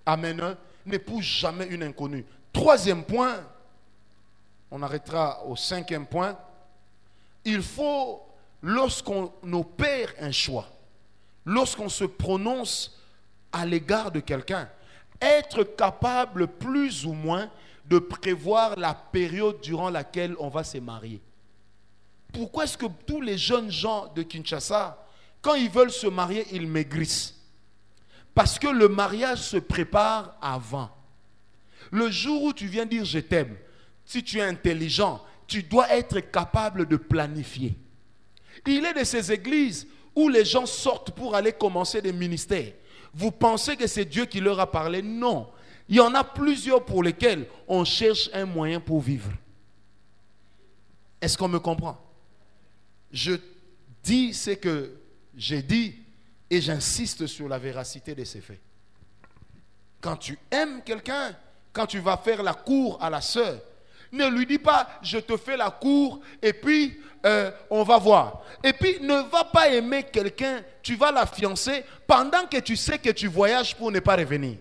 Amen. N'épouse jamais une inconnue. Troisième point, on arrêtera au cinquième point. Il faut, lorsqu'on opère un choix, lorsqu'on se prononce à l'égard de quelqu'un, être capable plus ou moins de prévoir la période durant laquelle on va se marier. Pourquoi est-ce que tous les jeunes gens de Kinshasa, quand ils veulent se marier, ils maigrissent? Parce que le mariage se prépare avant. Le jour où tu viens dire je t'aime, si tu es intelligent, tu dois être capable de planifier. Il est de ces églises où les gens sortent pour aller commencer des ministères. Vous pensez que c'est Dieu qui leur a parlé? Non. Il y en a plusieurs pour lesquels on cherche un moyen pour vivre. Est-ce qu'on me comprend? Je dis ce que j'ai dit et j'insiste sur la véracité de ces faits. Quand tu aimes quelqu'un, quand tu vas faire la cour à la sœur, ne lui dis pas je te fais la cour et puis on va voir. Et puis ne va pas aimer quelqu'un, tu vas la fiancer pendant que tu sais que tu voyages pour ne pas revenir.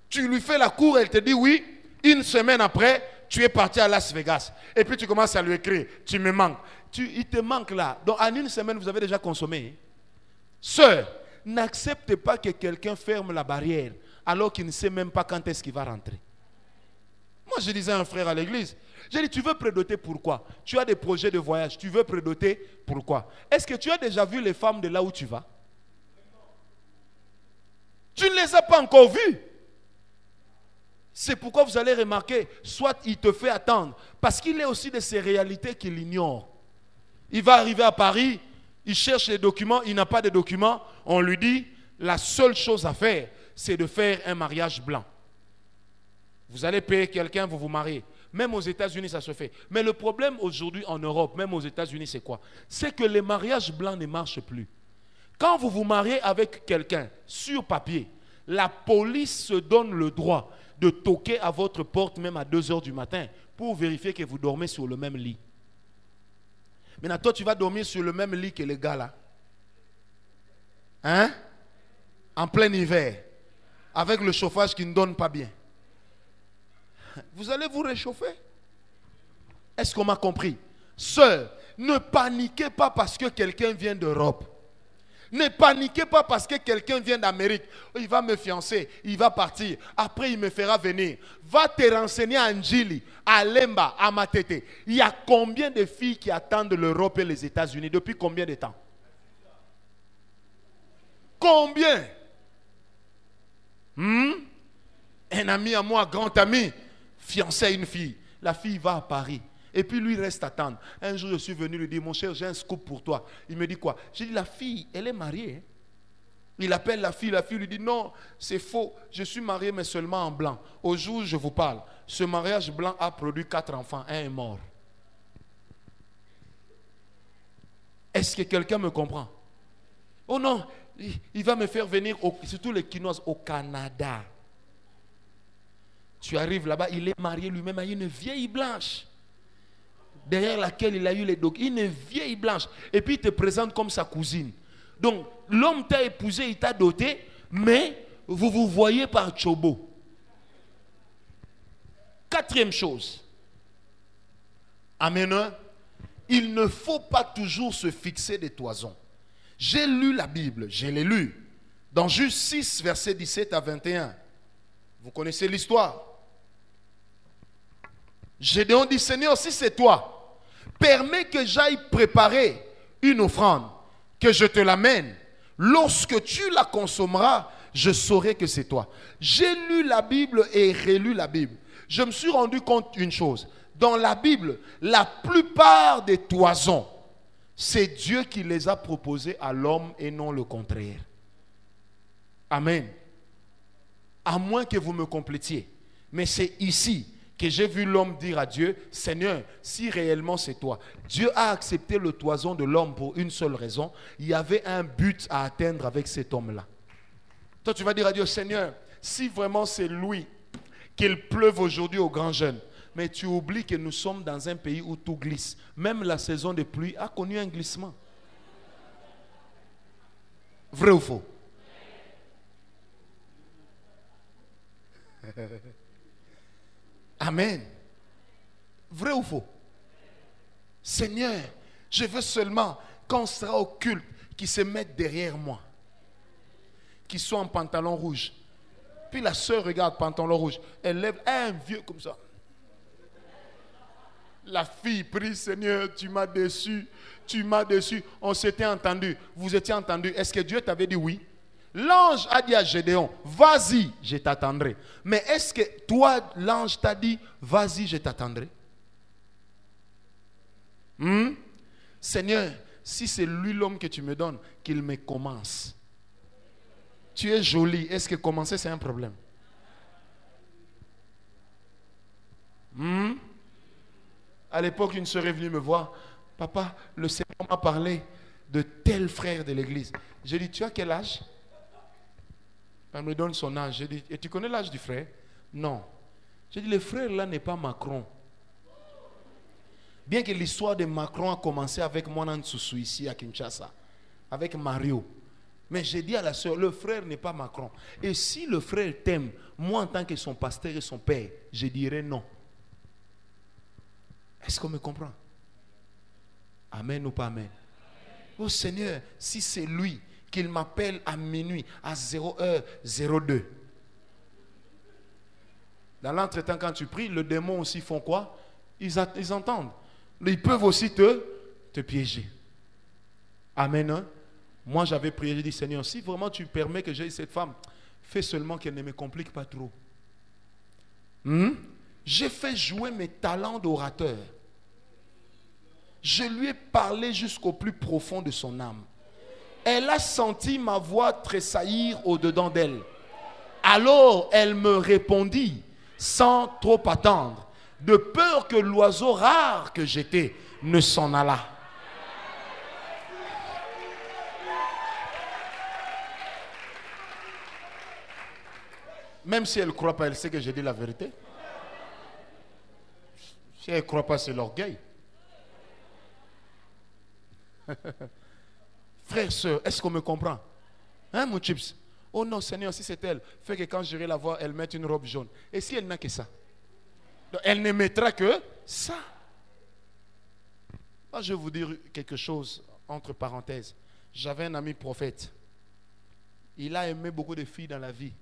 Tu lui fais la cour, elle te dit oui, une semaine après, tu es parti à Las Vegas. Et puis tu commences à lui écrire, tu me manques. Il te manque là. Donc en une semaine, vous avez déjà consommé. Sœur, n'accepte pas que quelqu'un ferme la barrière alors qu'il ne sait même pas quand est-ce qu'il va rentrer. Moi, je disais à un frère à l'église, j'ai dit, tu veux prédoter pourquoi? Tu as des projets de voyage, tu veux prédoter pourquoi? Est-ce que tu as déjà vu les femmes de là où tu vas? Tu ne les as pas encore vues. C'est pourquoi vous allez remarquer, soit il te fait attendre, parce qu'il est aussi de ces réalités qu'il ignore. Il va arriver à Paris, il cherche les documents, il n'a pas de documents, on lui dit, la seule chose à faire, c'est de faire un mariage blanc. Vous allez payer quelqu'un, vous vous mariez. Même aux États-Unis, ça se fait. Mais le problème aujourd'hui en Europe, même aux États-Unis, c'est quoi? C'est que les mariages blancs ne marchent plus. Quand vous vous mariez avec quelqu'un, sur papier, la police se donne le droit de toquer à votre porte même à 2h du matin pour vérifier que vous dormez sur le même lit. Maintenant, toi, tu vas dormir sur le même lit que les gars là. Hein? En plein hiver. Avec le chauffage qui ne donne pas bien. Vous allez vous réchauffer. Est-ce qu'on m'a compris? Sœur, ne paniquez pas parce que quelqu'un vient d'Europe. Ne paniquez pas parce que quelqu'un vient d'Amérique. Il va me fiancer, il va partir. Après, il me fera venir. Va te renseigner à Njili, à Lemba, à Matete. Il y a combien de filles qui attendent l'Europe et les États-Unis? Depuis combien de temps? Combien? Un ami à moi, grand ami, fiancé à une fille. La fille va à Paris. Et puis lui reste attendre. Un jour, je suis venu lui dire, mon cher, j'ai un scoop pour toi. Il me dit quoi? J'ai dit, la fille, elle est mariée. Il appelle la fille lui dit, non, c'est faux. Je suis marié, mais seulement en blanc. Au jour où je vous parle, ce mariage blanc a produit 4 enfants. Un est mort. Est-ce que quelqu'un me comprend? Oh non, il va me faire venir, surtout les Quinoises, au Canada. Tu arrives là-bas, il est marié lui-même à une vieille blanche, derrière laquelle il a eu les dogs. Une vieille blanche. Et puis il te présente comme sa cousine. Donc, l'homme t'a épousé, il t'a doté, mais vous vous voyez par Chobo. Quatrième chose. Amen. Il ne faut pas toujours se fixer des toisons. J'ai lu la Bible, je l'ai lu. Dans Juge 6, versets 17 à 21. Vous connaissez l'histoire. Gédéon dit, Seigneur, si c'est toi, permets que j'aille préparer une offrande, que je te l'amène. Lorsque tu la consommeras, je saurai que c'est toi. J'ai lu la Bible et relu la Bible. Je me suis rendu compte d'une chose. Dans la Bible, la plupart des toisons, c'est Dieu qui les a proposées à l'homme et non le contraire. Amen. À moins que vous me complétiez. Mais c'est ici que j'ai vu l'homme dire à Dieu, Seigneur, si réellement c'est toi. Dieu a accepté le toison de l'homme pour une seule raison. Il y avait un but à atteindre avec cet homme-là. Toi, tu vas dire à Dieu, Seigneur, si vraiment c'est lui, qu'il pleuve aujourd'hui aux grands jeunes. Mais tu oublies que nous sommes dans un pays où tout glisse. Même la saison de pluie a connu un glissement. Vrai ou faux? Amen. Vrai ou faux? Seigneur, je veux seulement, quand on sera au culte, qu'ils se mettent derrière moi. Qu'ils soient en pantalon rouge. Puis la sœur regarde pantalon rouge. Elle lève un vieux comme ça. La fille prie, Seigneur, tu m'as déçu. Tu m'as déçu. On s'était entendu. Vous étiez entendu. Est-ce que Dieu t'avait dit oui? L'ange a dit à Gédéon, vas-y, je t'attendrai. Mais est-ce que toi, l'ange t'a dit, vas-y, je t'attendrai? Seigneur, si c'est lui l'homme que tu me donnes, qu'il me commence. Tu es jolie. Est-ce que commencer, c'est un problème? À l'époque, une sœur est venue me voir. Papa, le Seigneur m'a parlé de tel frère de l'église. J'ai dit, tu as quel âge? Elle me donne son âge. J'ai dit, et tu connais l'âge du frère? Non. J'ai dit, le frère là n'est pas Macron. Bien que l'histoire de Macron a commencé avec Monan Soussou ici à Kinshasa, avec Mario. Mais j'ai dit à la sœur, le frère n'est pas Macron. Et si le frère t'aime, moi en tant que son pasteur et son père, je dirais non. Est-ce qu'on me comprend? Amen ou pas amen? Oh Seigneur, si c'est lui qu'il m'appelle à minuit, à 0h02. Dans l'entretemps, quand tu pries, le démon aussi font quoi? Ils entendent. Ils peuvent aussi te piéger. Amen. Hein? Moi, j'avais prié, j'ai dit, Seigneur, si vraiment tu permets que j'aie cette femme, fais seulement qu'elle ne me complique pas trop. J'ai fait jouer mes talents d'orateur. Je lui ai parlé jusqu'au plus profond de son âme. Elle a senti ma voix tressaillir au-dedans d'elle. Alors, elle me répondit, sans trop attendre, de peur que l'oiseau rare que j'étais ne s'en allât. Même si elle ne croit pas, elle sait que j'ai dit la vérité. Si elle ne croit pas, c'est l'orgueil. Frère, soeur, est-ce qu'on me comprend? Hein, mon chips? Oh non, Seigneur, si c'est elle, fais que quand j'irai la voir, elle mette une robe jaune. Et si elle n'a que ça? Donc, elle ne mettra que ça. Moi, je vais vous dire quelque chose, entre parenthèses. J'avais un ami prophète. Il a aimé beaucoup de filles dans la vie.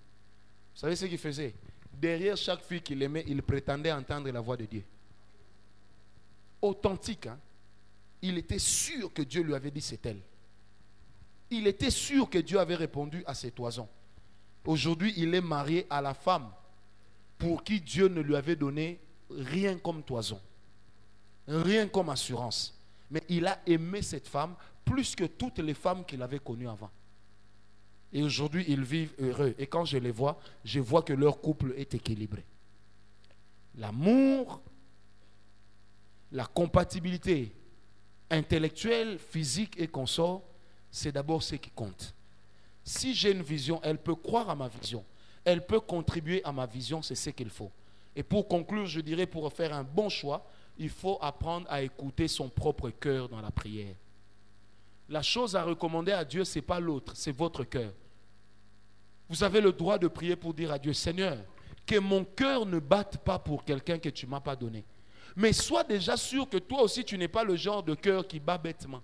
Vous savez ce qu'il faisait? Derrière chaque fille qu'il aimait, il prétendait entendre la voix de Dieu. Authentique, hein? Il était sûr que Dieu lui avait dit c'est elle. Il était sûr que Dieu avait répondu à ses toisons. Aujourd'hui, il est marié à la femme pour qui Dieu ne lui avait donné rien comme toison, rien comme assurance. Mais il a aimé cette femme plus que toutes les femmes qu'il avait connues avant. Et aujourd'hui, ils vivent heureux. Et quand je les vois, je vois que leur couple est équilibré. L'amour, la compatibilité intellectuelle, physique et consort, c'est d'abord ce qui compte. Si j'ai une vision, elle peut croire à ma vision. Elle peut contribuer à ma vision, c'est ce qu'il faut. Et pour conclure, je dirais, pour faire un bon choix, il faut apprendre à écouter son propre cœur dans la prière. La chose à recommander à Dieu, ce n'est pas l'autre, c'est votre cœur. Vous avez le droit de prier pour dire à Dieu, Seigneur, que mon cœur ne batte pas pour quelqu'un que tu ne m'as pas donné. Mais sois déjà sûr que toi aussi, tu n'es pas le genre de cœur qui bat bêtement.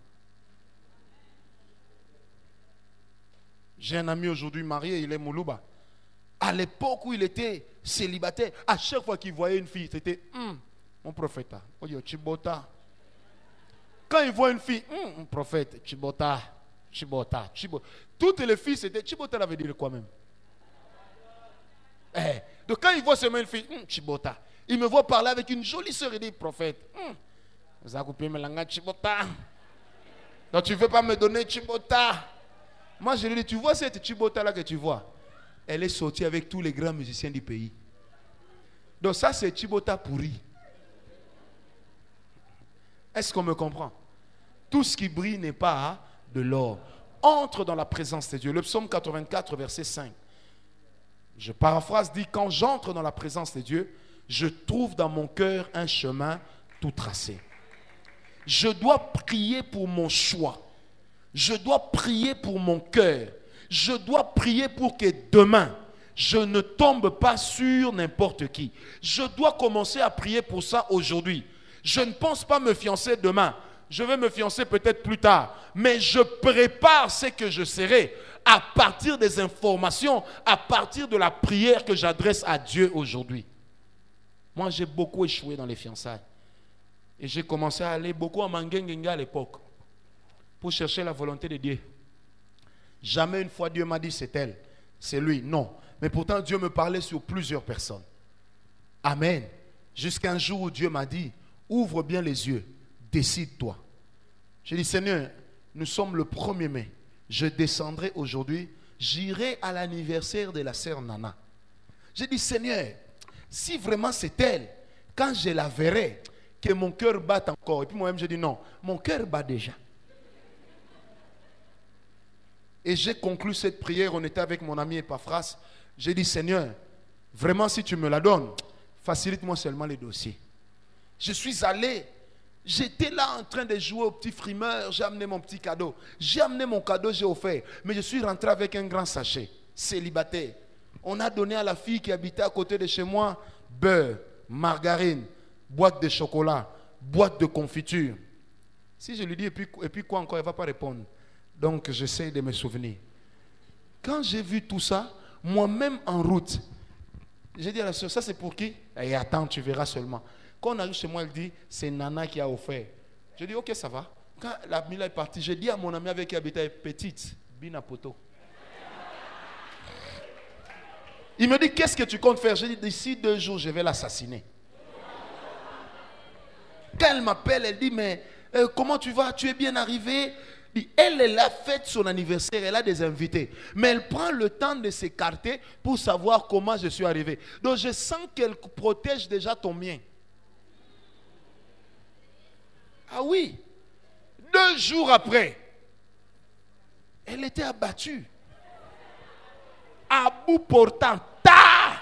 J'ai un ami aujourd'hui marié, il est Moulouba. À l'époque où il était célibataire, à chaque fois qu'il voyait une fille, c'était mon prophète. Oyo Chibota. Quand il voit une fille, mon prophète, Chibota, Chibota, Chibota. Toutes les filles, c'était Chibota, ça veut dire quoi même? Donc quand il voit seulement une fille, Chibota. Il me voit parler avec une jolie sœur et dit, prophète, vous avez coupé mes langues, Chibota. Donc tu ne veux pas me donner Chibota? Moi je lui dis, tu vois cette Chibota là que tu vois? Elle est sortie avec tous les grands musiciens du pays. Donc ça c'est Chibota pourri. Est-ce qu'on me comprend? Tout ce qui brille n'est pas de l'or. Entre dans la présence de Dieu. Le psaume 84 verset 5. Je paraphrase, dit, quand j'entre dans la présence de Dieu, je trouve dans mon cœur un chemin tout tracé. Je dois prier pour mon choix. Je dois prier pour mon cœur. Je dois prier pour que demain, je ne tombe pas sur n'importe qui. Je dois commencer à prier pour ça aujourd'hui. Je ne pense pas me fiancer demain. Je vais me fiancer peut-être plus tard. Mais je prépare ce que je serai à partir des informations, à partir de la prière que j'adresse à Dieu aujourd'hui. Moi, j'ai beaucoup échoué dans les fiançailles. Et j'ai commencé à aller beaucoup à Mangengenga à l'époque pour chercher la volonté de Dieu. Jamais une fois Dieu m'a dit c'est elle, c'est lui. Non. Mais pourtant Dieu me parlait sur plusieurs personnes. Amen. Jusqu'à un jour où Dieu m'a dit, ouvre bien les yeux, décide-toi. J'ai dit, Seigneur, nous sommes le 1er mai. Je descendrai aujourd'hui, j'irai à l'anniversaire de la sœur Nana. J'ai dit, Seigneur, si vraiment c'est elle, quand je la verrai, que mon cœur batte encore. Et puis moi-même, j'ai dit, non, mon cœur bat déjà. Et j'ai conclu cette prière, on était avec mon ami Epaphras. J'ai dit, Seigneur, vraiment si tu me la donnes, facilite-moi seulement les dossiers. Je suis allé, j'étais là en train de jouer au petit frimeur, j'ai amené mon petit cadeau. J'ai amené mon cadeau, j'ai offert. Mais je suis rentré avec un grand sachet, célibataire. On a donné à la fille qui habitait à côté de chez moi, beurre, margarine, boîte de chocolat, boîte de confiture. Si je lui dis, et puis quoi encore, elle ne va pas répondre. Donc j'essaie de me souvenir. Quand j'ai vu tout ça, moi-même en route, j'ai dit à la soeur, ça c'est pour qui? Et attends, tu verras seulement. Quand on arrive chez moi, elle dit, c'est Nana qui a offert. Je dis, ok, ça va. Quand la Mila est partie, j'ai dit à mon ami avec qui habitait petite, Bina Poto. Il me dit, qu'est-ce que tu comptes faire? J'ai dit, d'ici 2 jours, je vais l'assassiner. Quand elle m'appelle, elle dit, mais comment tu vas? Tu es bien arrivé? Elle a fait son anniversaire, elle a des invités. Mais elle prend le temps de s'écarter pour savoir comment je suis arrivé. Donc je sens qu'elle protège déjà ton mien. Ah oui. 2 jours après, elle était abattue. À bout portant. Ta!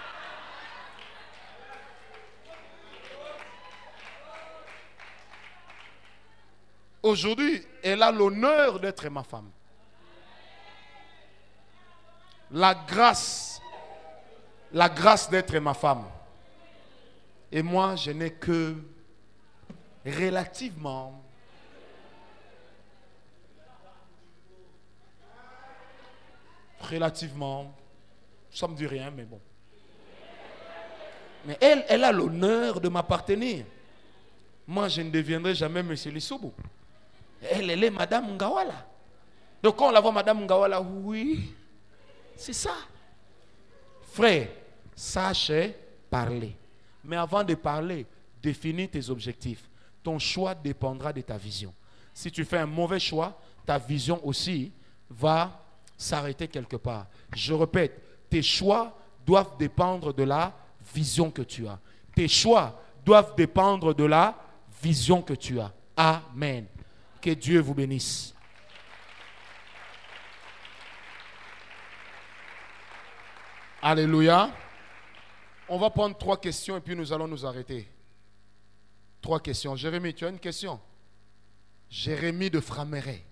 Aujourd'hui, elle a l'honneur d'être ma femme. La grâce d'être ma femme. Et moi, je n'ai que relativement ça me dit rien, mais bon. Mais elle a l'honneur de m'appartenir. Moi, je ne deviendrai jamais M. Lissoubou. Elle est Madame Ngawala. Donc quand on la voit Madame Ngawala, oui, c'est ça. Frère, sache parler. Mais avant de parler, définis tes objectifs. Ton choix dépendra de ta vision. Si tu fais un mauvais choix, ta vision aussi va s'arrêter quelque part. Je répète, tes choix doivent dépendre de la vision que tu as. Tes choix doivent dépendre de la vision que tu as. Amen. Que Dieu vous bénisse. Alléluia. On va prendre 3 questions et puis nous allons nous arrêter. 3 questions. Jérémie, tu as une question? Jérémie de Frameray.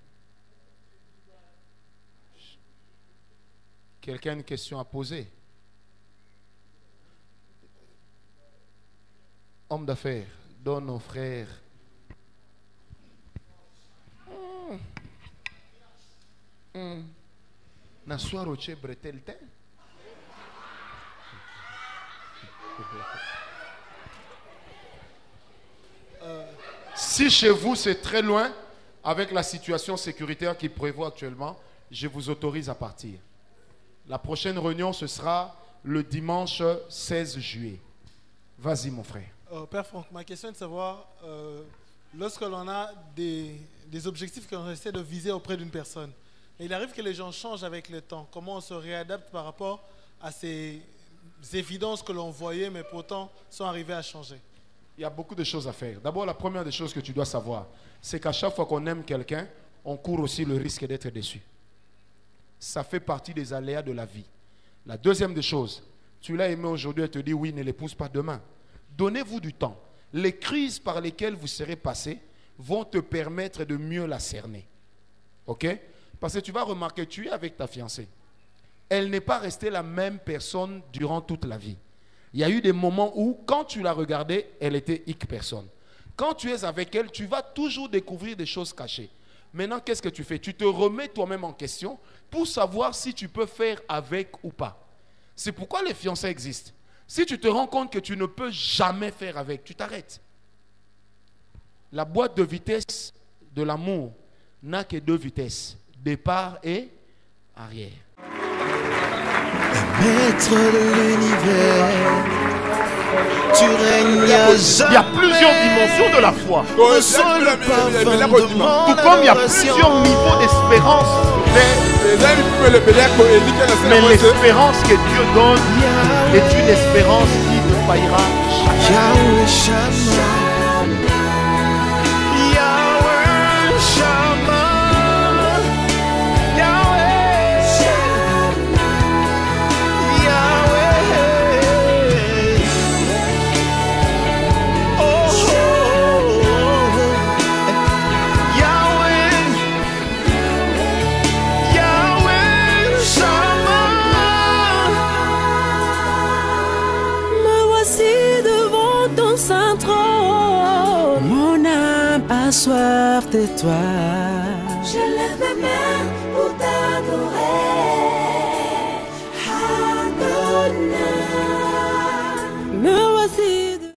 Quelqu'un a une question à poser? Homme d'affaires, donne aux frères. Naswaroche bretelte. Si chez vous c'est très loin, avec la situation sécuritaire qui prévaut actuellement, je vous autorise à partir. La prochaine réunion, ce sera le dimanche 16 juillet. Vas-y, mon frère. Père Franck, ma question est de savoir, lorsque l'on a des objectifs qu'on essaie de viser auprès d'une personne, et il arrive que les gens changent avec le temps, comment on se réadapte par rapport à ces évidences que l'on voyait, mais pourtant sont arrivées à changer? Il y a beaucoup de choses à faire. D'abord, la première des choses que tu dois savoir, c'est qu'à chaque fois qu'on aime quelqu'un, on court aussi le risque d'être déçu. Ça fait partie des aléas de la vie. La deuxième des choses, tu l'as aimé aujourd'hui et te dit oui, ne l'épouse pas demain. Donnez-vous du temps. Les crises par lesquelles vous serez passé vont te permettre de mieux la cerner. Ok? Parce que tu vas remarquer, tu es avec ta fiancée. Elle n'est pas restée la même personne durant toute la vie. Il y a eu des moments où, quand tu la regardais, elle était hic personne. Quand tu es avec elle, tu vas toujours découvrir des choses cachées. Maintenant, qu'est-ce que tu fais? Tu te remets toi-même en question pour savoir si tu peux faire avec ou pas. C'est pourquoi les fiançailles existent. Si tu te rends compte que tu ne peux jamais faire avec, tu t'arrêtes. La boîte de vitesse de l'amour n'a que 2 vitesses, départ et arrière. Maître de l'univers, tu règnes à Il y a plusieurs dimensions de la foi. Reçois le parfum de mon Tout comme il y a adoration. plusieurs niveaux d'espérance. Mais Mais l'espérance que Dieu donne est une espérance qui ne faillira jamais. Yahweh Shammah, Yahweh Shammah, Yahweh, Yahweh, oh, oh, oh, Yahweh, Yahweh Shammah. me voici devant ton saint trône. Mon âme a soif de toi. Je lève mes mains pour t'adorer. Adonai.